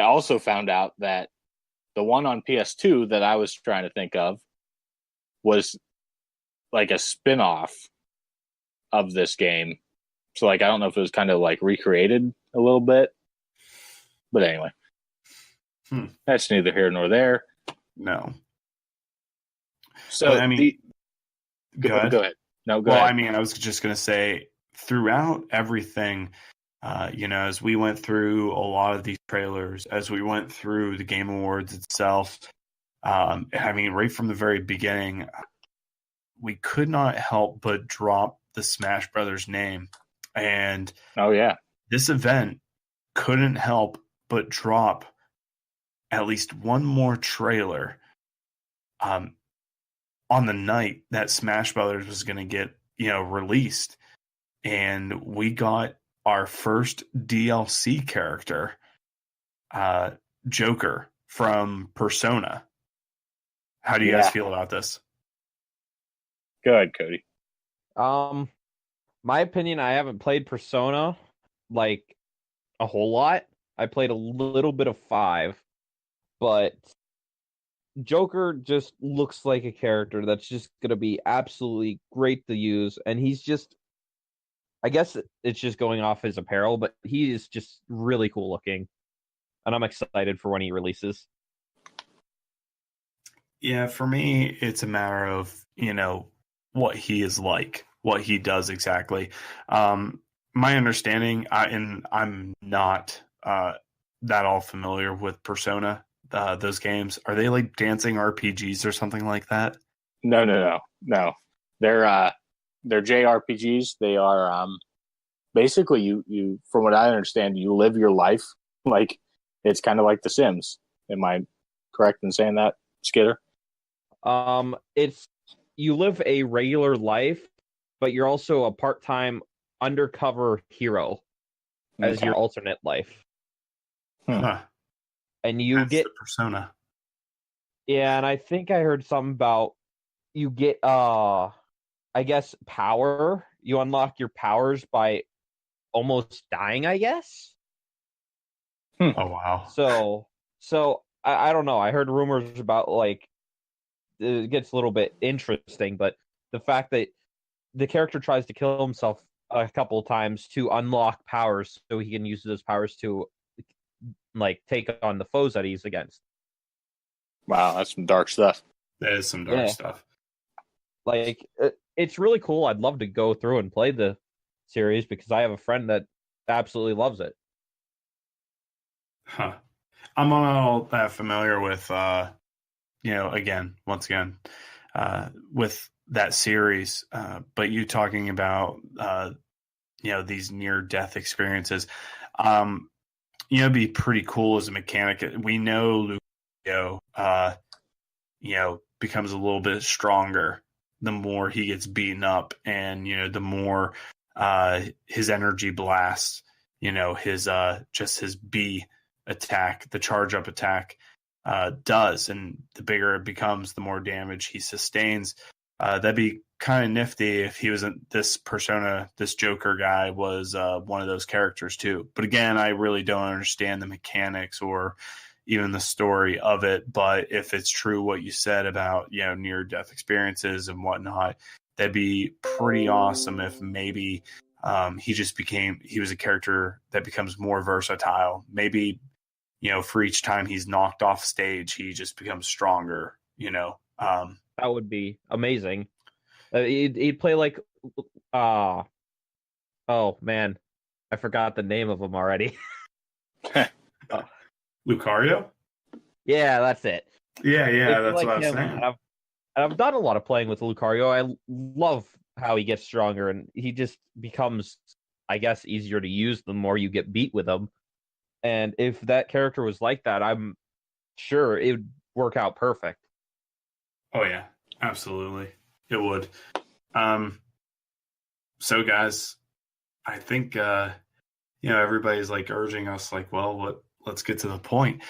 also found out that the one on PS2 that I was trying to think of was like a spin-off of this game. So like I don't know if it was kind of like recreated a little bit. But anyway. That's neither here nor there. No. So but, I mean go ahead. No, go ahead. ahead. I mean, I was just going to say throughout everything, as we went through a lot of these trailers, as we went through the Game Awards itself, I mean, right from the very beginning, we could not help but drop the Smash Brothers name. And this event couldn't help but drop at least one more trailer on the night that Smash Brothers was going to get, released. And we got our first DLC character, Joker from Persona. How do you guys feel about this? Go ahead, Cody. My opinion, I haven't played Persona, like a whole lot. I played a little bit of 5, but Joker just looks like a character that's just going to be absolutely great to use. And he's just, I guess it's just going off his apparel, but he is just really cool looking. And I'm excited for when he releases. Yeah, for me, it's a matter of, what he is like, what he does exactly. My understanding, and I'm not that all familiar with Persona, those games. Are they like dancing RPGs or something like that? No. They're JRPGs. They are basically you. From what I understand, you live your life like it's kind of like The Sims. Am I correct in saying that, Skidder? It's you live a regular life, but you're also a part-time undercover hero as your alternate life. Huh. And you That's get the Persona. Yeah, and I think I heard something about you get I guess power. You unlock your powers by almost dying, I guess. Oh wow. So I don't know. I heard rumors about like it gets a little bit interesting, but the fact that the character tries to kill himself a couple of times to unlock powers so he can use those powers to like take on the foes that he's against. Wow, that's some dark stuff. That is some dark stuff. Like it's really cool. I'd love to go through and play the series because I have a friend that absolutely loves it. Huh. I'm not all that familiar with once again, with that series. But you talking about, these near-death experiences, it'd be pretty cool as a mechanic. We know Lucario, becomes a little bit stronger the more he gets beaten up, and the more his energy blast, his just his B attack, the charge up attack, does, and the bigger it becomes, the more damage he sustains. That'd be kind of nifty if he wasn't this Persona, this Joker guy was one of those characters too. But again, I really don't understand the mechanics or even the story of it. But if it's true what you said about near death experiences and whatnot, that'd be pretty awesome if maybe he was a character that becomes more versatile. Maybe for each time he's knocked off stage, he just becomes stronger. That would be amazing. He'd play like, oh man, I forgot the name of him already. Lucario? Yeah, that's it. Yeah, that's like what I was him, saying. and I've done a lot of playing with Lucario. I love how he gets stronger, and he just becomes, I guess, easier to use the more you get beat with him. And if that character was like that, I'm sure it would work out perfect. Oh yeah, absolutely, it would. So guys, I think everybody's like urging us, like, well, let's get to the point.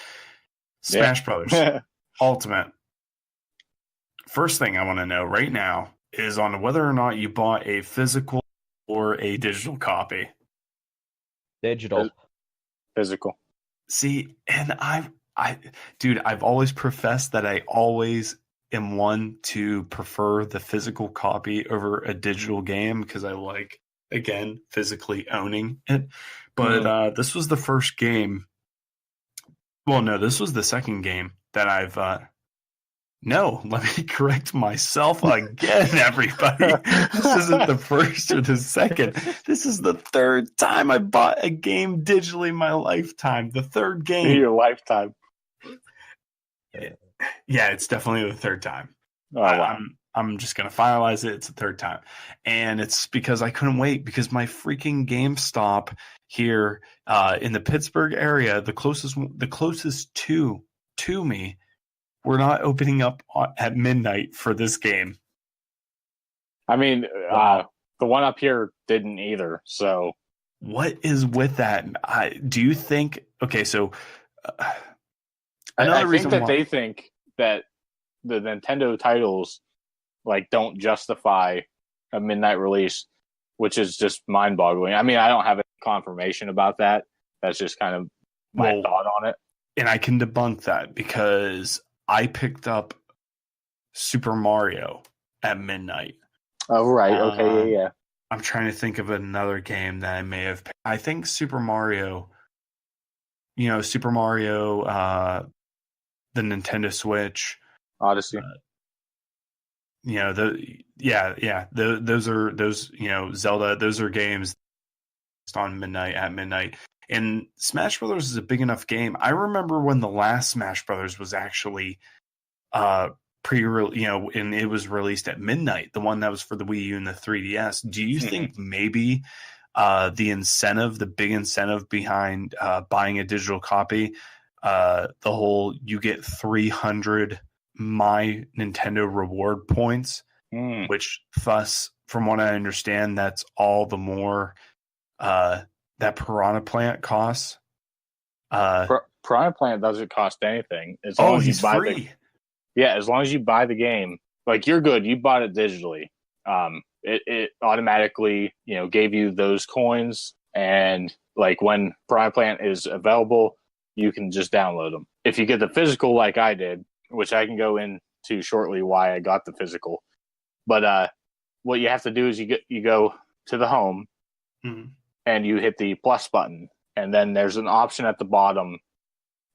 Smash Brothers Ultimate. First thing I want to know right now is on whether or not you bought a physical or a digital copy. Digital. Physical. See, and I've always professed that I always am one to prefer the physical copy over a digital game because I like, again, physically owning it. But this was the first game. Well, no, this was the second game that I've. No, let me correct myself again, everybody. This isn't the first or the second. This is the third time I bought a game digitally in my lifetime. The third game. In your lifetime. Yeah, it's definitely the third time. Oh, wow. I'm just going to finalize it. It's the third time. And it's because I couldn't wait because my freaking GameStop here in the Pittsburgh area, the closest to me, we're not opening up at midnight for this game. I mean, the one up here didn't either. So, what is with that? Do you think? Okay, so I think that they think that the Nintendo titles don't justify a midnight release, which is just mind-boggling. I mean, I don't have any confirmation about that. That's just kind of my thought on it. And I can debunk that because I picked up Super Mario at midnight. Oh, right. Okay, yeah. I'm trying to think of another game that I may have. I think Super Mario, Super Mario, the Nintendo Switch, Odyssey. Those are Zelda. Those are games on at midnight. And Smash Brothers is a big enough game. I remember when the last Smash Brothers was actually and it was released at midnight, the one that was for the Wii U and the 3DS. Do you think maybe the big incentive behind buying a digital copy, the whole you get 300 My Nintendo reward points, which thus, from what I understand, that's all the more that Piranha Plant costs. Piranha Plant doesn't cost anything. As long as he's you buy free. as long as you buy the game, like you're good. You bought it digitally. It automatically, gave you those coins, and like when Piranha Plant is available, you can just download them. If you get the physical, like I did, which I can go into shortly why I got the physical, but what you have to do is you go to the home, and you hit the plus button, and then there's an option at the bottom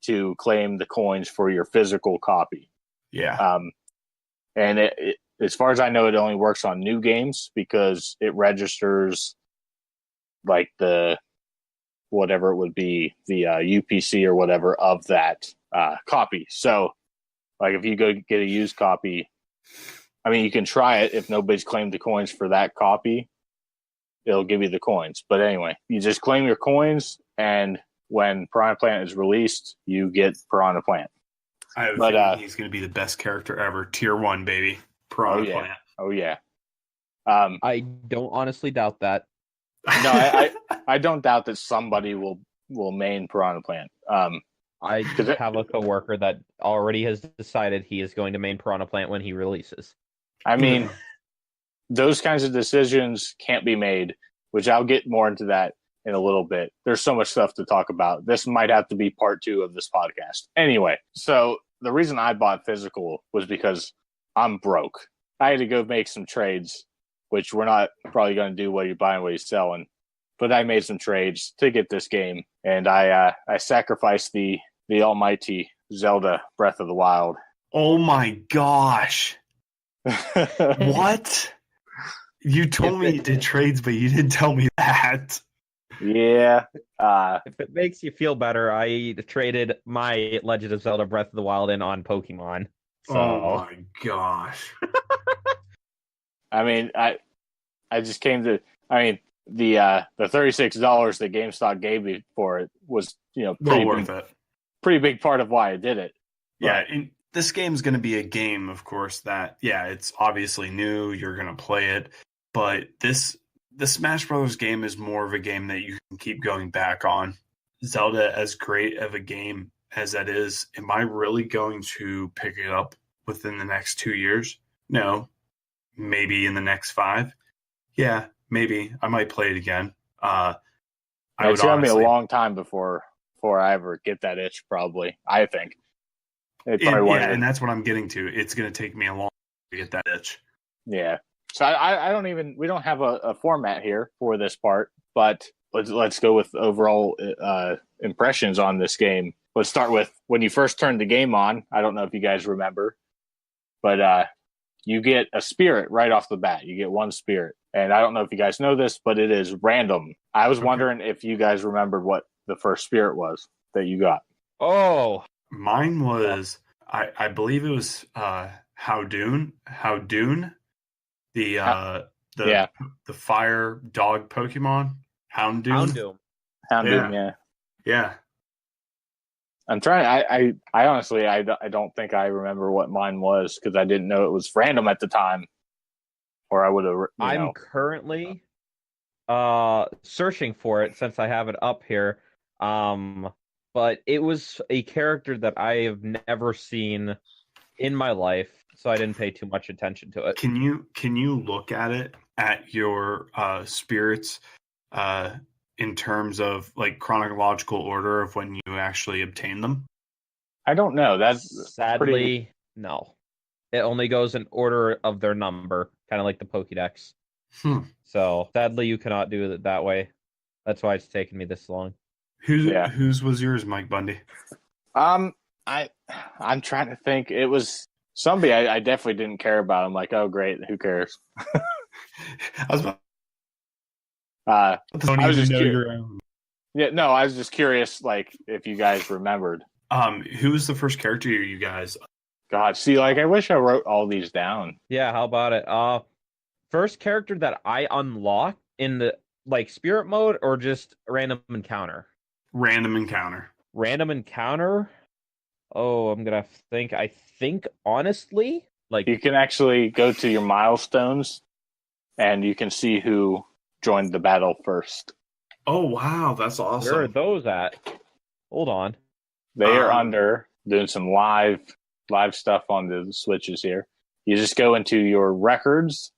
to claim the coins for your physical copy. Yeah. And it, as far as I know, it only works on new games because it registers like the whatever it would be, the UPC or whatever of that copy. So, like if you go get a used copy, I mean, you can try it. If nobody's claimed the coins for that copy, it'll give you the coins. But anyway, you just claim your coins, and when Piranha Plant is released, you get Piranha Plant. I have a feeling he's going to be the best character ever. Tier 1, baby. Piranha Plant. Oh, yeah. I don't honestly doubt that. No, I don't doubt that somebody will main Piranha Plant. I have a coworker that already has decided he is going to main Piranha Plant when he releases. I mean, those kinds of decisions can't be made, which I'll get more into that in a little bit. There's so much stuff to talk about. This might have to be part 2 of this podcast. Anyway, so the reason I bought physical was because I'm broke. I had to go make some trades, which we're not probably going to do what you're buying, what you're selling. But I made some trades to get this game, and I sacrificed the almighty Zelda Breath of the Wild. Oh my gosh. What? You told me you did trades, but you didn't tell me that. Yeah. If it makes you feel better, I traded my Legend of Zelda Breath of the Wild in on Pokemon. So. Oh my gosh. I mean, I just came to. I mean, the $36 that GameStop gave me for it was well worth it. Pretty big part of why I did it. Yeah, and this game's going to be a game, of course. That it's obviously new. You're going to play it, but the Smash Brothers game is more of a game that you can keep going back on. Zelda, as great of a game as that is, am I really going to pick it up within the next 2 years? No. Maybe in the next 5. Yeah, maybe. I might play it again. It's going to be a long time before I ever get that itch, probably, I think. And that's what I'm getting to. It's going to take me a long time to get that itch. Yeah. So we don't have a format here for this part, but let's go with overall impressions on this game. Let's start with when you first turned the game on. I don't know if you guys remember, but you get a spirit right off the bat. You get one spirit. And I don't know if you guys know this, but it is random. I was wondering if you guys remembered what the first spirit was that you got. Oh. Mine was, I believe it was Howdoon. The fire dog Pokemon. Houndoom, yeah. Yeah. I'm trying. I honestly, I don't think I remember what mine was because I didn't know it was random at the time, or I would have. I'm currently searching for it since I have it up here. But it was a character that I have never seen in my life, so I didn't pay too much attention to it. Can you look at it at your spirits in terms of like chronological order of when you actually obtain them? I don't know. That's Sadly, pretty. no. It only goes in order of their number, kind of like the Pokédex. Hmm. So sadly, you cannot do it that way. That's why it's taken me this long. Yeah. Whose was yours, Mike Bundy? Um, I'm trying to think. It was somebody I definitely didn't care about. I'm like, oh great, who cares? I was about I was just your own. yeah, no, I was just curious, like if you guys remembered. Who was the first character you guys? God, see, like I wish I wrote all these down. Yeah, how about it? First character that I unlocked in the like spirit mode or just random encounter? Random encounter. Random encounter. Oh, I'm gonna think. I think honestly, like You can actually go to your milestones, and you can see who joined the battle first. Oh wow, that's awesome. where are those at? Hold on. They are under doing some live stuff on the switches here. You just go into your records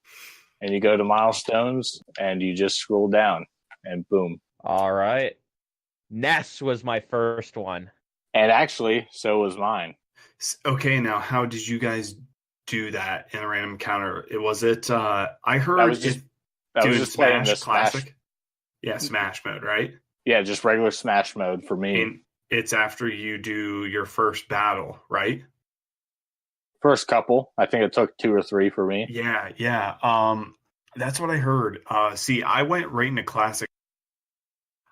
and you go to milestones and you just scroll down and boom. All right. Ness was my first one. And actually, so was mine. Okay, now how did you guys do that in a random encounter? Was it I heard That was just playing the classic. Smash. Yeah, Smash mode, right? Yeah, just regular Smash mode for me. And it's after you do your first battle, right? First couple. I think it took 2 or 3 for me. Yeah. That's what I heard. See, I went right into classic.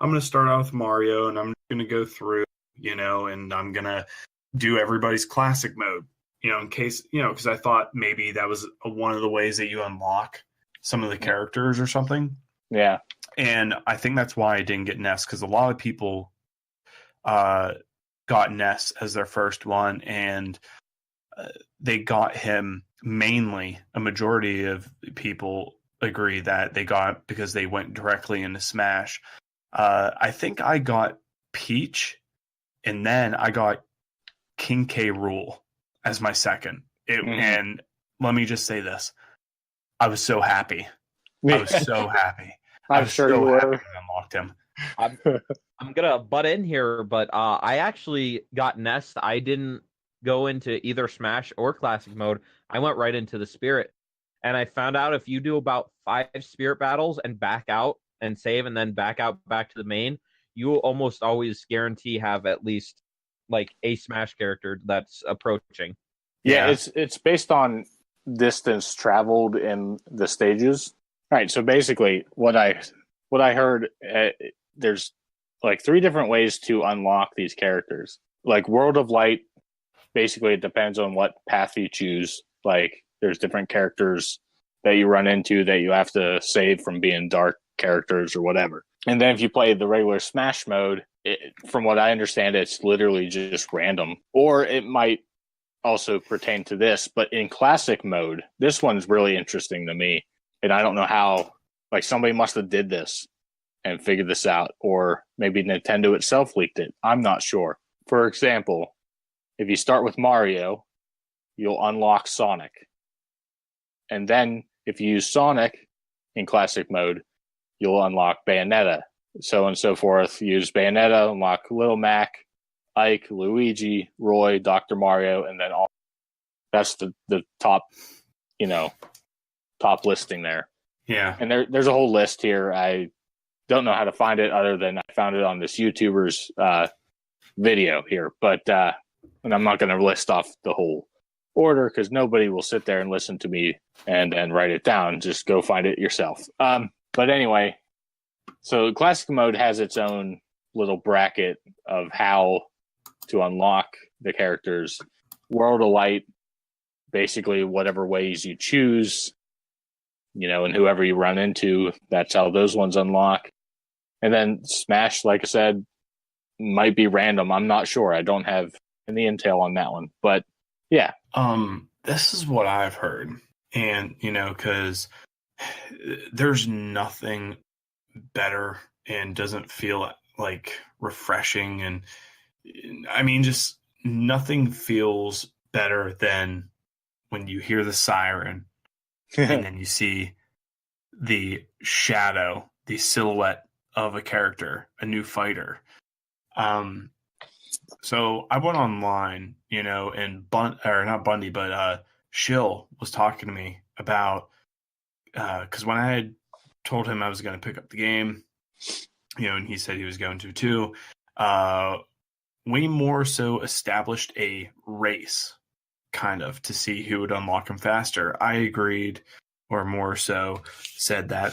I'm gonna start out with Mario, and I'm gonna go through, and I'm gonna do everybody's classic mode, in case, because I thought maybe that was one of the ways that you unlock some of the characters or something. Yeah. And I think that's why I didn't get Ness, because a lot of people got Ness as their first one, and they got him mainly. A majority of people agree that they got because they went directly into Smash. I think I got Peach, and then I got King K. Rool as my second. And let me just say this: I was so happy. I was so happy. I'm sure you were. I unlocked him. I'm gonna butt in here, but I actually got Nest. I didn't go into either Smash or Classic mode. I went right into the Spirit, and I found out if you do about 5 Spirit battles and back out and save, and then back out back to the main, you will almost always guarantee have at least like a Smash character that's approaching. Yeah, it's based on distance traveled in the stages. All right, so basically, what I heard, there's like 3 different ways to unlock these characters. Like World of Light, basically it depends on what path you choose. Like there's different characters that you run into that you have to save from being dark characters or whatever. And then if you play the regular Smash mode, from what I understand, it's literally just random. Or it might also pertain to this, but in Classic mode, this one's really interesting to me. And I don't know how, like somebody must have did this and figured this out, or maybe Nintendo itself leaked it. I'm not sure. For example, if you start with Mario, you'll unlock Sonic. And then if you use Sonic in Classic mode, you'll unlock Bayonetta. So on and so forth. Use Bayonetta, unlock Little Mac, Ike, Luigi, Roy, Dr. Mario, and then all. That's the top, top listing there. Yeah. And there's a whole list here. I don't know how to find it other than I found it on this YouTuber's video here. But and I'm not going to list off the whole order because nobody will sit there and listen to me and write it down. Just go find it yourself. But anyway, so Classic mode has its own little bracket of how to unlock the characters. World of Light, basically whatever ways you choose, and whoever you run into, that's how those ones unlock. And then Smash, like I said, might be random. I'm not sure. I don't have any intel on that one. But yeah. This is what I've heard. And, because there's nothing better and doesn't feel like refreshing. And I mean, just nothing feels better than when you hear the siren and then you see the shadow, the silhouette of a character, a new fighter. So I went online, and not Bundy, but Shill was talking to me about, because when I had told him I was going to pick up the game, and he said he was going to too, we more so established a race, kind of, to see who would unlock him faster. I agreed, or more so said that,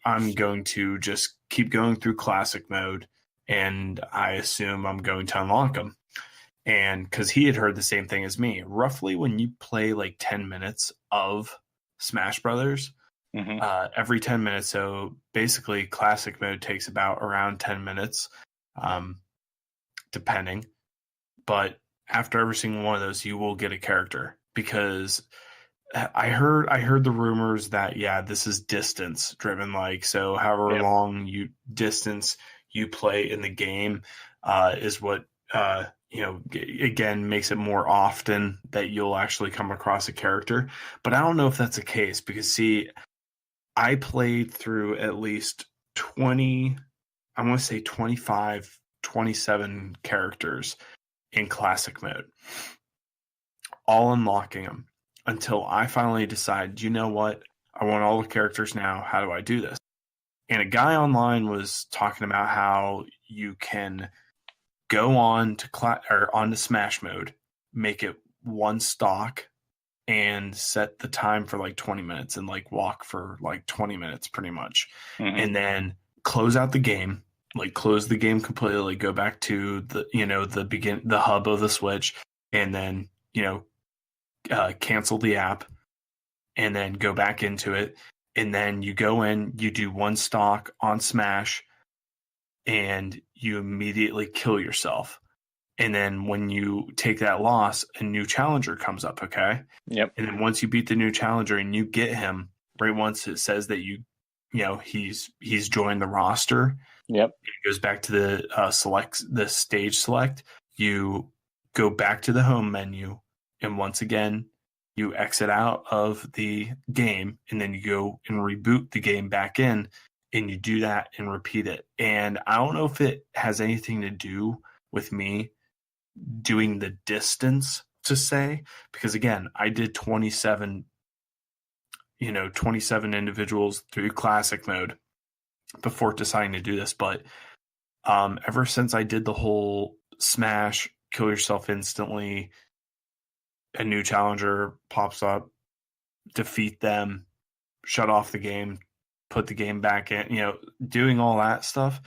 I'm going to just keep going through classic mode, and I assume I'm going to unlock him. And because he had heard the same thing as me, roughly when you play like 10 minutes of Smash Brothers, every 10 minutes, so basically classic mode takes about around 10 minutes, depending. But after every single one of those, you will get a character, because I heard the rumors that, this is distance driven, so however long distance you play in the game is what again makes it more often that you'll actually come across a character. But I don't know if that's the case, because see, I played through at least 20, I want to say 25, 27 characters in classic mode, all unlocking them, until I finally decided, you know what? I want all the characters now. How do I do this? And a guy online was talking about how you can go on to onto Smash mode, make it one stock, and set the time for like 20 minutes and walk for like 20 minutes pretty much. And then close out the game, close the game completely, go back to the hub of the Switch, and then, cancel the app, and then go back into it. And then you go in, you do one stock on Smash, and you immediately kill yourself. And then when you take that loss, a new challenger comes up, okay? Yep. And then once you beat the new challenger and you get him, right once it says that he's joined the roster. Yep. It goes back to the stage select. You go back to the home menu, and once again, you exit out of the game, and then you go and reboot the game back in, and you do that and repeat it. And I don't know if it has anything to do with me doing the distance to say, because again, I did 27 individuals through classic mode before deciding to do this. But ever since I did the whole Smash, kill yourself instantly, a new challenger pops up, defeat them, shut off the game, put the game back in, doing all that stuff,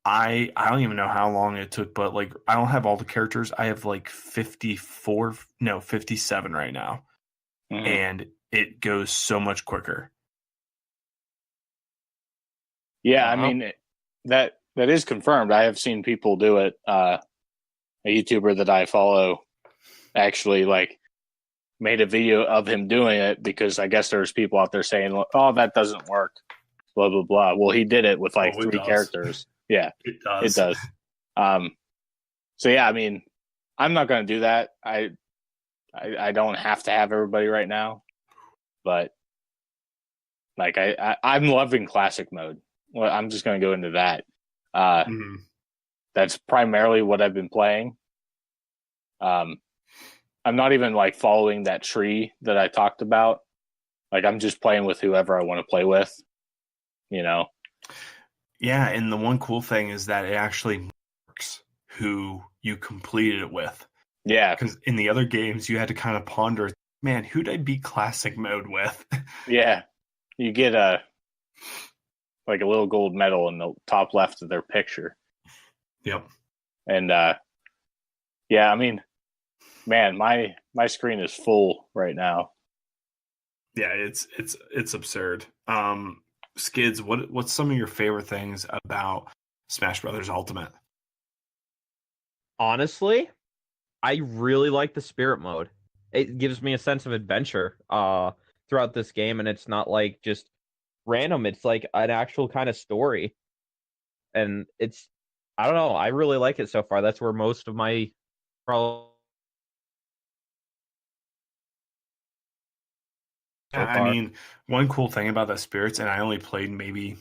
I don't even know how long it took, but I don't have all the characters. I have 57 right now. And it goes so much quicker. Yeah, I mean, that is confirmed. I have seen people do it. A YouTuber that I follow actually made a video of him doing it, because I guess there's people out there saying, "Oh, that doesn't work," blah blah blah. Well, he did it with 3 characters. Yeah, it does. It does. So yeah, I mean, I'm not going to do that. I don't have to have everybody right now, but I'm loving classic mode. Well, I'm just going to go into that. That's primarily what I've been playing. I'm not even following that tree that I talked about. I'm just playing with whoever I want to play with, Yeah, and the one cool thing is that it actually works who you completed it with. Yeah. Because in the other games, you had to kind of ponder, man, who'd I beat classic mode with? Yeah. You get a little gold medal in the top left of their picture. Yep. And yeah, I mean, man, my screen is full right now. Yeah, it's absurd. Skids, what's some of your favorite things about Smash Brothers Ultimate? Honestly, I really like the spirit mode. It gives me a sense of adventure throughout this game, and it's not just random. It's an actual kind of story. And I don't know, I really like it so far. That's where most of my I mean, one cool thing about the spirits, and I only played maybe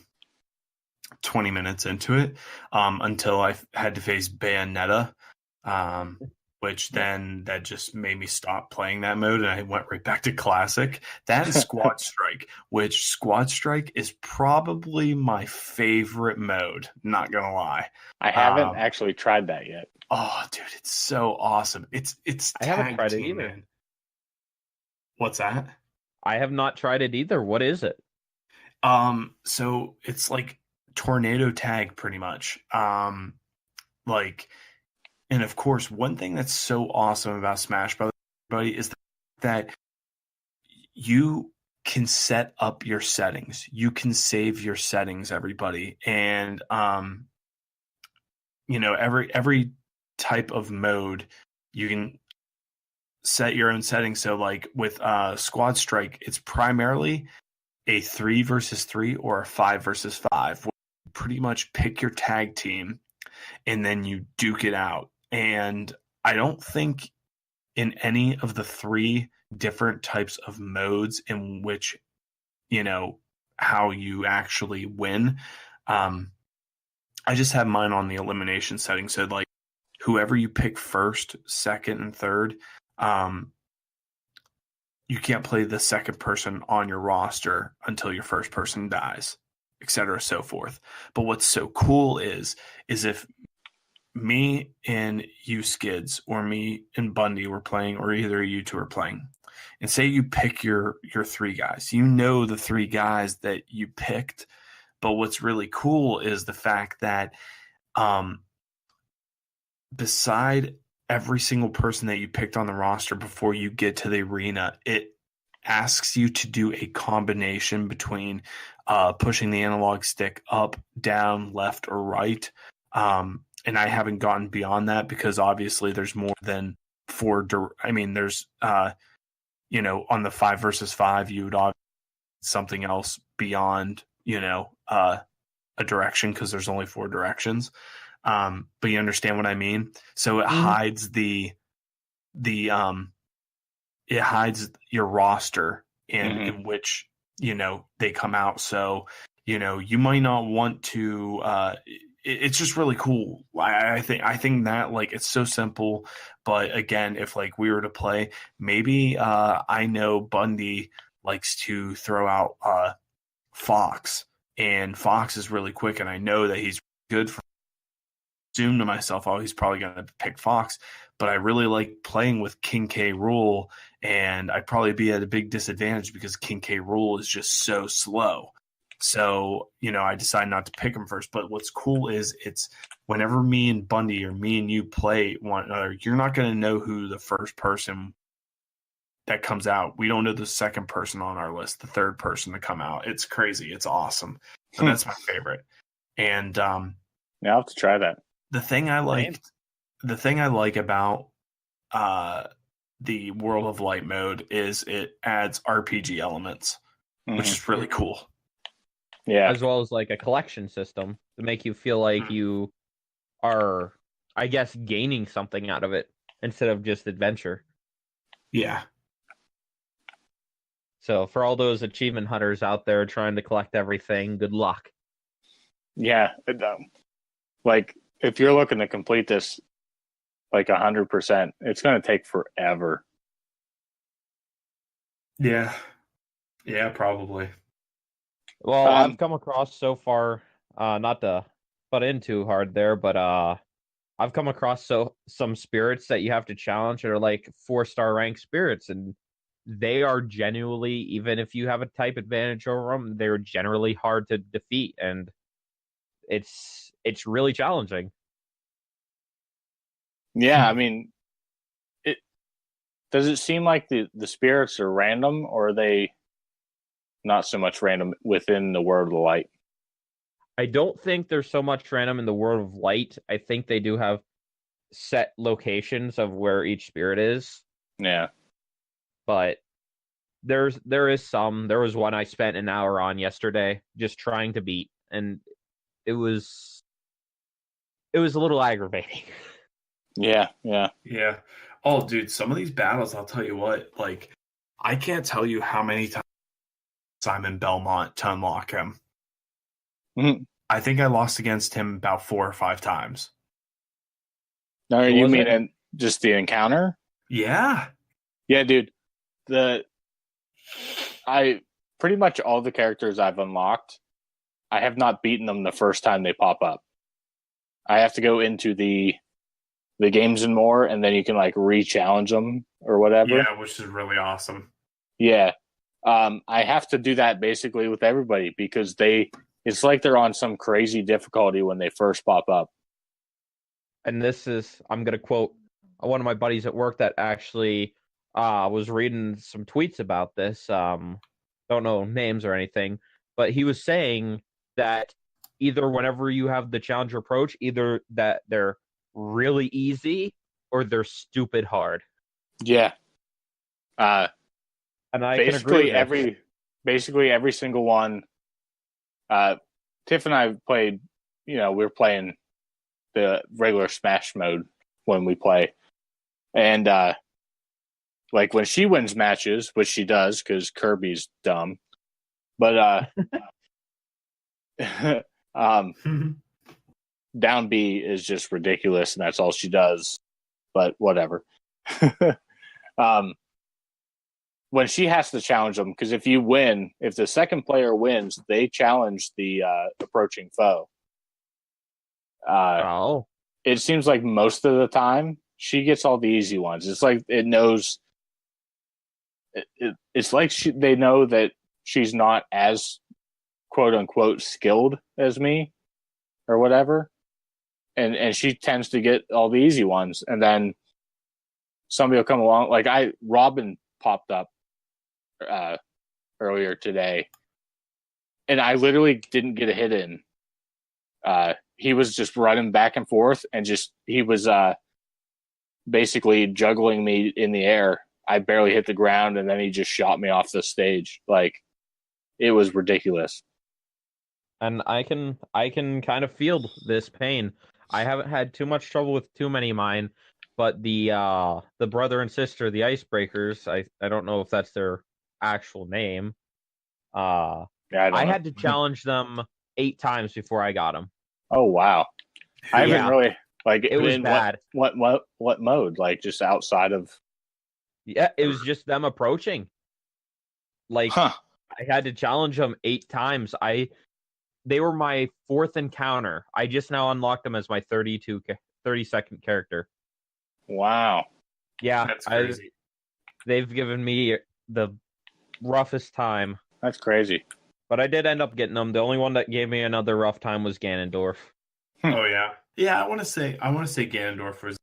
20 minutes into it, until I had to face Bayonetta, which then that just made me stop playing that mode, and I went right back to classic. That and Squad Strike, which Squad Strike is probably my favorite mode, not gonna lie. I haven't actually tried that yet. Oh, dude, it's so awesome. It's I haven't tag tried it team, either. man. What's that? I have not tried it either. What is it? So it's like tornado tag pretty much. Like, and of course, one thing that's so awesome about Smash Brothers, everybody, is that you can set up your settings. You can save your settings, everybody. And every type of mode you can set your own settings. So like with Squad Strike, it's primarily a 3 versus 3 or a 5 versus 5. You pretty much pick your tag team and then you duke it out. And I don't think in any of the 3 different types of modes in which, how you actually win, I just have mine on the elimination setting. So like whoever you pick first, second, and third, you can't play the second person on your roster until your first person dies, et cetera, so forth. But what's so cool is if me and you Skids or me and Bundy were playing, or either of you two are playing, and say you pick your 3 guys, the 3 guys that you picked. But what's really cool is the fact that beside every single person that you picked on the roster before you get to the arena, it asks you to do a combination between pushing the analog stick up, down, left, or right. And I haven't gotten beyond that because obviously there's more than 4. There's, on the 5 versus 5, you would obviously something else beyond, a direction, because there's only 4 directions. But you understand what I mean? So it hides it hides your roster in which, they come out. So, you might not want to, it's just really cool. I think that like, it's so simple, but again, if like we were to play, maybe, I know Bundy likes to throw out, Fox, and Fox is really quick, and I know that he's good for. Assume to myself, oh, he's probably going to pick Fox, but I really like playing with King K. Rool, and I'd probably be at a big disadvantage because King K. Rool is just so slow. So, I decide not to pick him first. But what's cool is it's whenever me and Bundy or me and you play one another, you're not going to know who the first person that comes out. We don't know the second person on our list, the third person to come out. It's crazy. It's awesome. So that's my favorite. And I'll have to try that. The thing I like about the World of Light mode is it adds RPG elements, which is really cool. Yeah. As well as like a collection system to make you feel like you are, I guess, gaining something out of it instead of just adventure. Yeah. So for all those achievement hunters out there trying to collect everything, good luck. Yeah. Like, if you're looking to complete this like 100%, it's going to take forever. Yeah. Yeah, probably. Well, I've come across so far, not to butt in too hard there, but I've come across some spirits that you have to challenge that are like 4-star rank spirits, and they are genuinely, even if you have a type advantage over them, they're generally hard to defeat, and it's really challenging. Yeah, I mean, does it seem like the spirits are random, or are they not so much random within the World of Light? I don't think there's so much random in the World of Light. I think they do have set locations of where each spirit is. Yeah. But there is some. There was one I spent an hour on yesterday just trying to beat, and it was a little aggravating. Yeah. Yeah. Oh, dude, some of these battles, I'll tell you what, like, I can't tell you how many times I'm in Belmont to unlock him. Mm-hmm. I think I lost against him about 4 or 5 times. No, you mean just the encounter? Yeah. Yeah, dude. I pretty much all the characters I've unlocked, I have not beaten them the first time they pop up. I have to go into the games and more, and then you can like re-challenge them or whatever. Yeah, which is really awesome. Yeah. I have to do that basically with everybody because it's like they're on some crazy difficulty when they first pop up. And I'm going to quote one of my buddies at work that actually was reading some tweets about this. Don't know names or anything, but he was saying that either whenever you have the challenger approach, either that they're really easy or they're stupid hard. Yeah. And I can agree with basically every single one. Tiff and I played, we're playing the regular Smash mode when we play. And like when she wins matches, which she does because Kirby's dumb. But down B is just ridiculous, and that's all she does. But whatever. When she has to challenge them, because if the second player wins, they challenge the approaching foe. It seems like most of the time she gets all the easy ones. It's like it knows. It's like they know that she's not as quote unquote skilled as me, or whatever, and she tends to get all the easy ones, and then somebody will come along. Like Robin popped up earlier today, and I literally didn't get a hit in. He was just running back and forth, and he was basically juggling me in the air. I barely hit the ground, and then he just shot me off the stage. Like, it was ridiculous. And I can kind of feel this pain. I haven't had too much trouble with too many of mine, but the brother and sister, the Icebreakers, I don't know if that's their actual name. I had to challenge them 8 times before I got them. Oh wow! I haven't really it was bad. What mode? Like just outside of? Yeah, it was just them approaching. Like I had to challenge them 8 times. They were my 4th encounter. I just now unlocked them as my 32nd character. Wow. Yeah, that's crazy. They've given me the roughest time. That's crazy. But I did end up getting them. The only one that gave me another rough time was Ganondorf. Oh yeah, yeah. I want to say Ganondorf was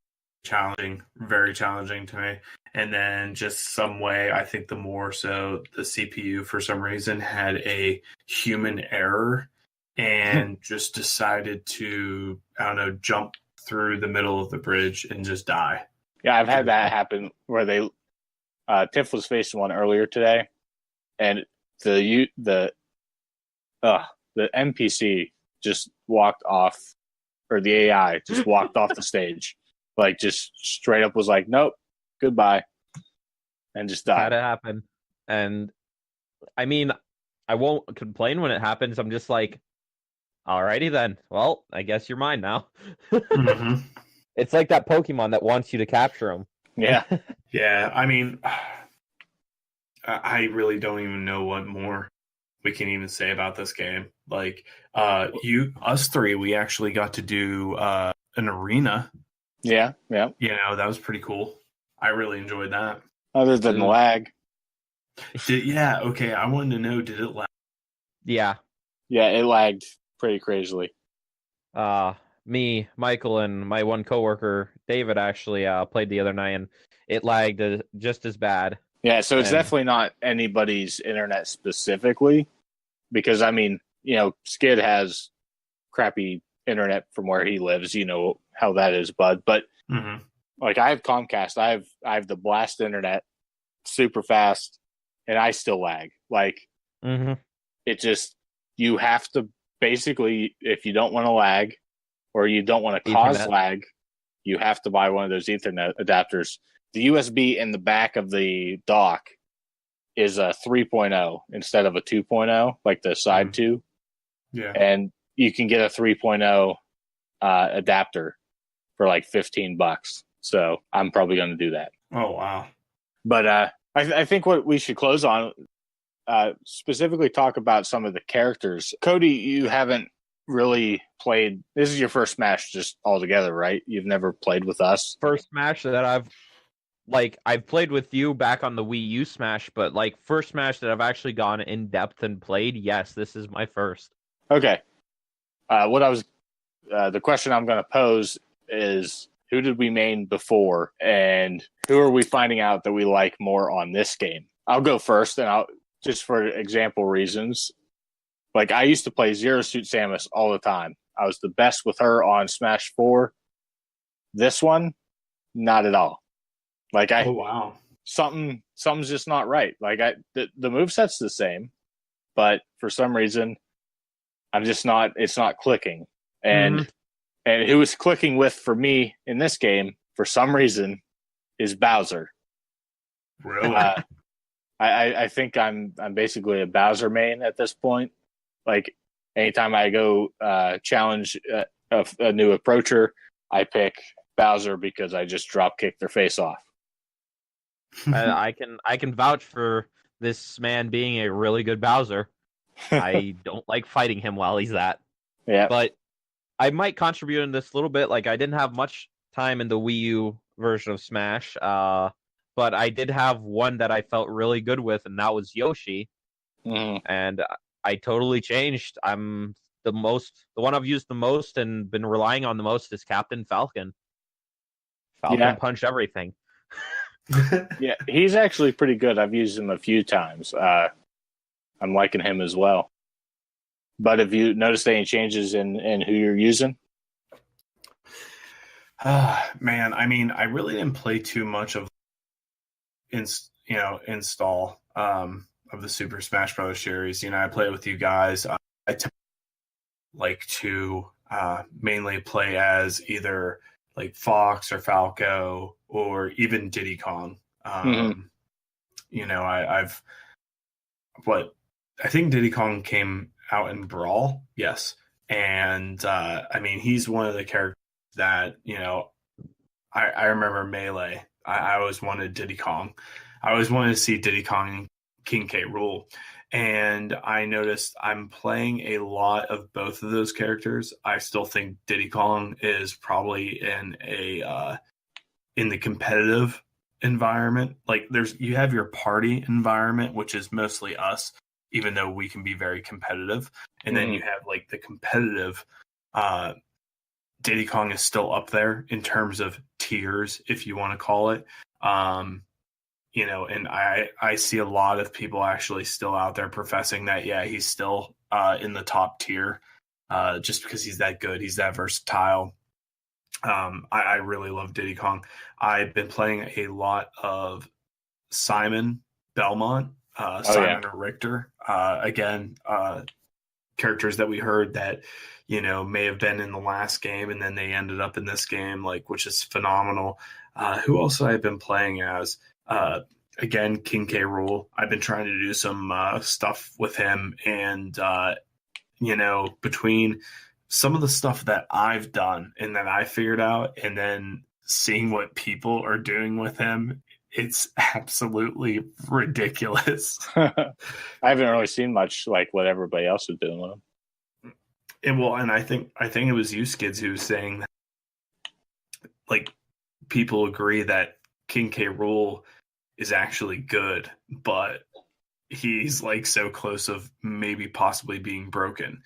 challenging, very challenging to me. And then just some way, I think the more so the CPU for some reason had a human error and just decided to, I don't know, jump through the middle of the bridge and just die. Yeah, I've had that happen where Tiff was facing one earlier today, and the NPC just walked off, or the AI just walked off the stage, like just straight up was like, nope, goodbye, and just died. Had it happen. And I mean, I won't complain when it happens. I'm just like, alrighty then. Well, I guess you're mine now. Mm-hmm. It's like that Pokemon that wants you to capture them. Yeah. Yeah, I mean, I really don't even know what more we can even say about this game. Like, us three, we actually got to do an arena. Yeah. That was pretty cool. I really enjoyed that. Other than lag. Okay, I wanted to know, did it lag? Yeah. Yeah, it lagged pretty crazily. Me, Michael, and my one coworker, David, actually played the other night, and it lagged just as bad. Yeah, so it's definitely not anybody's internet specifically, because, I mean, Skid has crappy internet from where he lives. You know how that is, bud. But, like, I have Comcast. I have the blast internet, super fast, and I still lag. Like, it just, you have to, basically, if you don't want to lag, or you don't want to cause lag, you have to buy one of those Ethernet adapters. The USB in the back of the dock is a 3.0 instead of a 2.0, like the side 2. Yeah. And you can get a 3.0 adapter for like $15. So I'm probably going to do that. Oh, wow. But I think what we should close on, specifically talk about some of the characters. Cody, you haven't really played. This is your first Smash just altogether, right? You've never played with us. First Smash that I've played with you back on the Wii U Smash, but like first Smash that I've actually gone in depth and played. Yes, this is my first. Okay. The question I'm going to pose is, who did we main before, and who are we finding out that we like more on this game? I'll go first, and I'll just for example reasons. Like, I used to play Zero Suit Samus all the time. I was the best with her on Smash 4. This one, not at all. Like, Oh, wow. something's just not right. Like, the moveset's the same, but for some reason, it's not clicking. And who it's clicking with for me in this game, for some reason, is Bowser. Really? I think I'm basically a Bowser main at this point. Like, anytime I go challenge a new approacher, I pick Bowser because I just drop kick their face off. I can vouch for this man being a really good Bowser. I don't like fighting him while he's that. Yeah. But I might contribute in this a little bit. Like, I didn't have much time in the Wii U version of Smash, but I did have one that I felt really good with, and that was Yoshi. And I totally changed. I'm the one I've used the most and been relying on the most is Captain Falcon. Falcon punch everything. Yeah, he's actually pretty good. I've used him a few times. I'm liking him as well. But have you noticed any changes in who you're using? Man, I mean, I really didn't play too much of install of the Super Smash Bros. Series. You know, I play with you guys. I like to mainly play as either like Fox or Falco or even Diddy Kong. You know, I think Diddy Kong came out in Brawl, yes, and I mean, he's one of the characters that, you know, I remember Melee. I always wanted Diddy Kong. I always wanted to see Diddy Kong and King K. Rool. And I noticed I'm playing a lot of both of those characters. I still think Diddy Kong is probably in the competitive environment. Like, you have your party environment, which is mostly us, even though we can be very competitive. And then you have like the competitive, Diddy Kong is still up there in terms of tiers, if you want to call it. You know, and I see a lot of people actually still out there professing that, yeah, he's still in the top tier just because he's that good. He's that versatile. I really love Diddy Kong. I've been playing a lot of Simon Belmont, Simon or Richter. Again, characters that we heard that, you know, may have been in the last game and then they ended up in this game, like, which is phenomenal. Who else have I been playing as? Again, King K. Rool. I've been trying to do some stuff with him, and you know, between some of the stuff that I've done and that I figured out, and then seeing what people are doing with him, it's absolutely ridiculous. I haven't really seen much like what everybody else is doing with him. And I think it was you, Skids, who was saying that, like, people agree that King K. Rool is actually good, but he's like so close of maybe possibly being broken.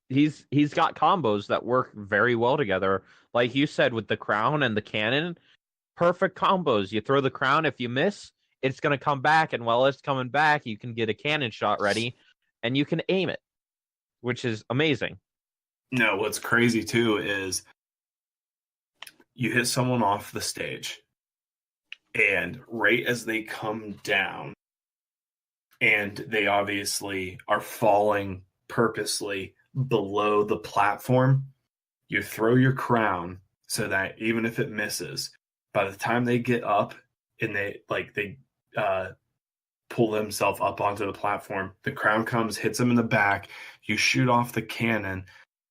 He's got combos that work very well together. Like you said, with the crown and the cannon, perfect combos. You throw the crown, if you miss, it's going to come back, and while it's coming back, you can get a cannon shot ready, and you can aim it, which is amazing. No, what's crazy too is you hit someone off the stage, and right as they come down, and they obviously are falling purposely below the platform, you throw your crown so that even if it misses, by the time they get up and they pull himself up onto the platform. The crown comes, hits him in the back. You shoot off the cannon,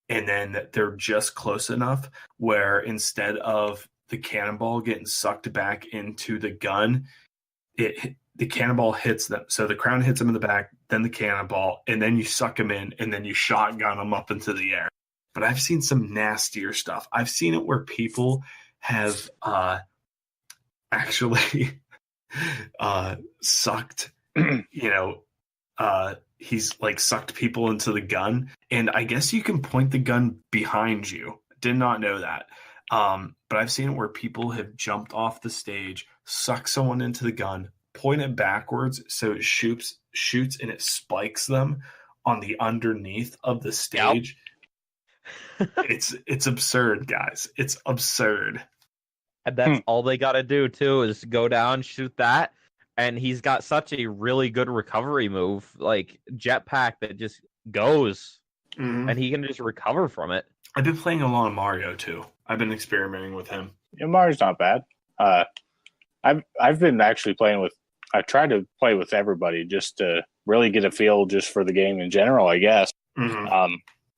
and then they're just close enough where instead of the cannonball getting sucked back into the gun, the cannonball hits them. So the crown hits them in the back, then the cannonball, and then you suck them in, and then you shotgun them up into the air. But I've seen some nastier stuff. I've seen it where people have actually sucked, he's like sucked people into the gun. And I guess you can point the gun behind you. Did not know that. But I've seen it where people have jumped off the stage, sucked someone into the gun, point it backwards so it shoots and it spikes them on the underneath of the stage. Yep. It's absurd, guys. It's absurd. And that's all they got to do, too, is go down, shoot that. And he's got such a really good recovery move, like jetpack that just goes. Mm-hmm. And he can just recover from it. I've been playing a lot of Mario, too. I've been experimenting with him. Yeah, Mario's not bad. I've been actually playing with... I tried to play with everybody just to really get a feel just for the game in general, I guess. Mm-hmm.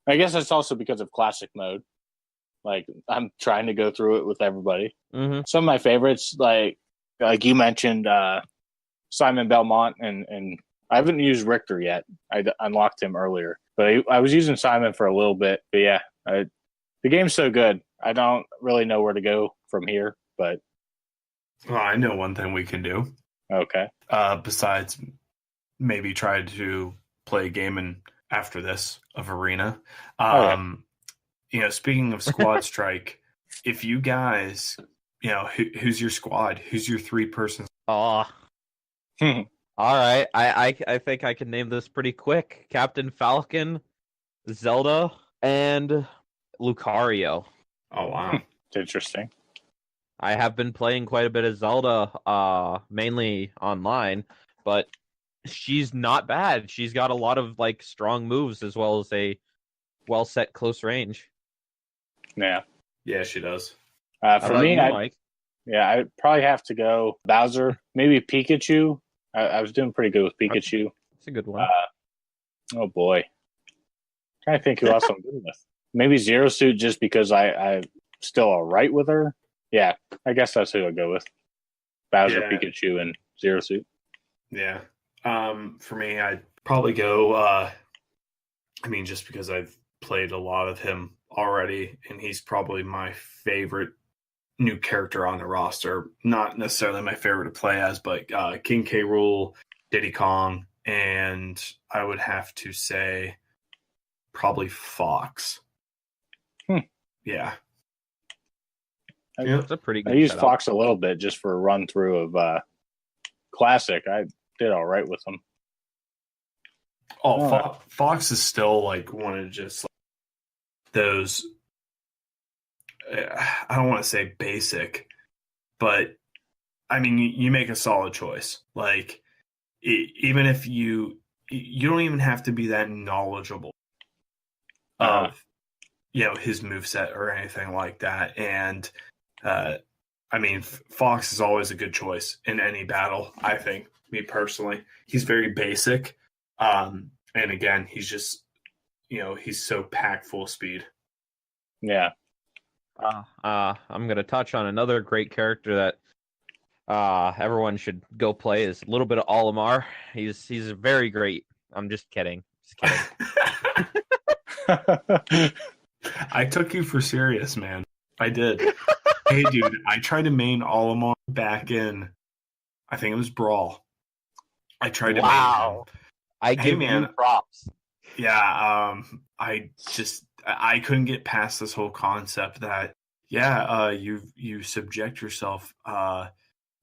I guess it's also because of classic mode. Like, I'm trying to go through it with everybody. Mm-hmm. Some of my favorites, like you mentioned, Simon Belmont, and I haven't used Richter yet. I unlocked him earlier. But I was using Simon for a little bit. But yeah, the game's so good. I don't really know where to go from here. But well, I know one thing we can do. Okay. Besides maybe try to play a game after this of Arena. Speaking of Squad Strike, if you guys, who's your squad? Who's your 3-person? All right. I think I can name this pretty quick. Captain Falcon, Zelda, and Lucario. Oh, wow. It's interesting. I have been playing quite a bit of Zelda, mainly online, but she's not bad. She's got a lot of like strong moves as well as a well-set close range. Yeah, she does. For me, I'd probably have to go Bowser, maybe Pikachu. I was doing pretty good with Pikachu. That's a good one. Oh boy, trying to think who else I'm good with. Maybe Zero Suit, just because I'm still all right with her. Yeah, I guess that's who I'll go with. Bowser, Pikachu, and Zero Suit. Yeah. For me, I'd probably go, just because I've played a lot of him already, and he's probably my favorite new character on the roster. Not necessarily my favorite to play as, but King K. Rool, Diddy Kong, and I would have to say probably Fox. Yeah. That's a pretty good I used setup. Fox a little bit just for a run through of Classic. I did all right with them. Fox is still like one of just like those. I don't want to say basic, but I mean you make a solid choice. Like even if you don't even have to be that knowledgeable of his moveset or anything like that, and Fox is always a good choice in any battle, I think, me personally. He's very basic. And again, he's just, he's so packed full of speed. Yeah. I'm going to touch on another great character that everyone should go play is a little bit of Olimar. He's very great. I'm just kidding. I took you for serious, man. I did. Hey, dude, I tried to main Olimar back in, I think it was Brawl. I tried to main him. I give you props. Yeah, I couldn't get past this whole concept that, you subject yourself,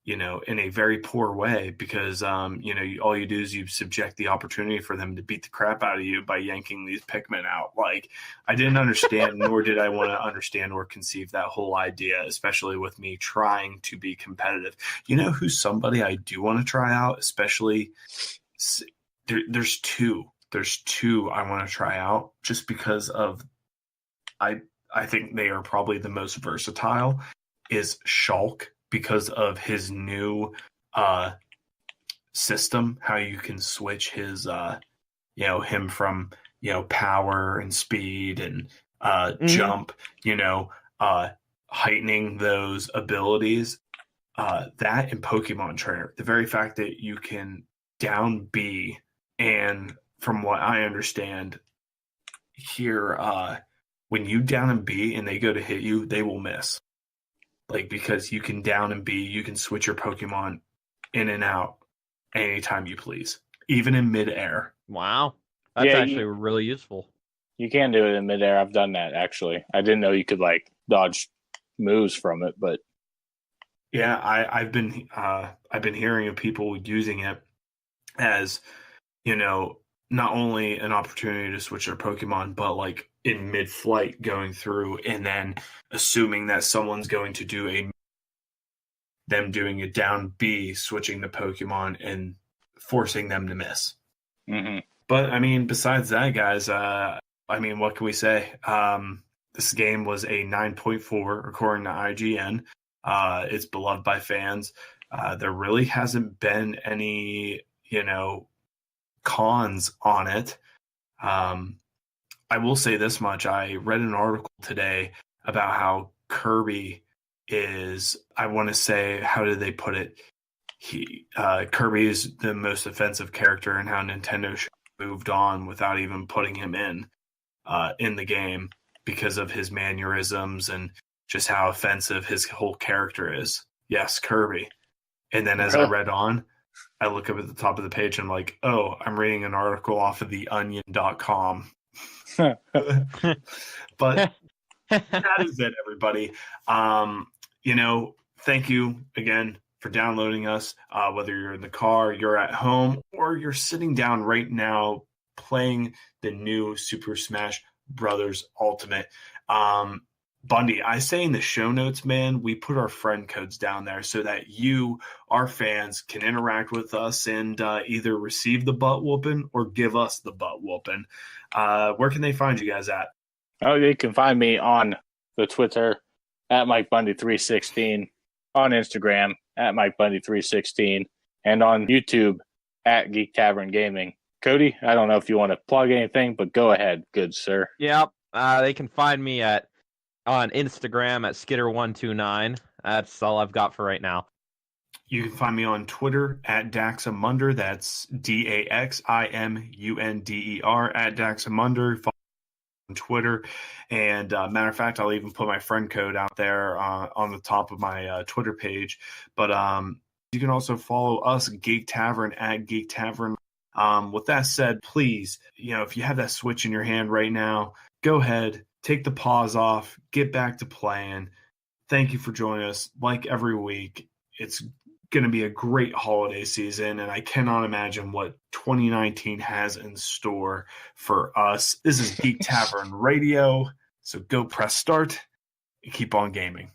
in a very poor way because, all you do is you subject the opportunity for them to beat the crap out of you by yanking these Pikmin out. Like, I didn't understand, nor did I want to understand or conceive that whole idea, especially with me trying to be competitive. You know who's somebody I do want to try out, especially there's two. There's two I want to try out just because of I think they are probably the most versatile is Shulk because of his new system, how you can switch his, him from, power and speed and jump, heightening those abilities. That in Pokemon Trainer, the very fact that you can down B, and from what I understand here, when you down and B and they go to hit you, they will miss. Like, because you can down and B, you can switch your Pokemon in and out anytime you please, even in midair. Wow. That's actually really useful. You can do it in midair. I've done that, actually. I didn't know you could, like, dodge moves from it, but... Yeah, I've been hearing of people using it as, not only an opportunity to switch their Pokemon, but like in mid-flight going through and then assuming that someone's going to do them doing a down B, switching the Pokemon and forcing them to miss. Mm-hmm. But I mean, besides that, guys, what can we say? This game was a 9.4 according to IGN. It's beloved by fans. There really hasn't been any, cons on it. I will say this much. I read an article today about how Kirby is, I want to say, how did they put it? Kirby is the most offensive character, and how Nintendo should have moved on without even putting him in the game because of his mannerisms and just how offensive his whole character is. Yes, Kirby. And then as I read on, I look up at the top of the page and I'm like, oh, I'm reading an article off of theonion.com. But that is it, everybody. Thank you again for downloading us, whether you're in the car, you're at home, or you're sitting down right now playing the new Super Smash Brothers Ultimate. Bundy, I say in the show notes, man, we put our friend codes down there so that you, our fans, can interact with us and either receive the butt whooping or give us the butt whooping. Where can they find you guys at? Oh, you can find me on the Twitter at MikeBundy316, on Instagram at MikeBundy316, and on YouTube at Geek Tavern Gaming. Cody, I don't know if you want to plug anything, but go ahead, good sir. Yep. They can find me on Instagram at Skidder129. That's all I've got for right now. You can find me on Twitter at Daxamunder. That's DAXIMUNDER at Daxamunder. Follow me on Twitter. And matter of fact, I'll even put my friend code out there on the top of my Twitter page. But you can also follow us, Geek Tavern, at Geek Tavern. With that said, please, if you have that Switch in your hand right now, go ahead, take the pause off, get back to playing. Thank you for joining us. Like every week, it's going to be a great holiday season, and I cannot imagine what 2019 has in store for us. This is Geek Tavern Radio, so go press start and keep on gaming.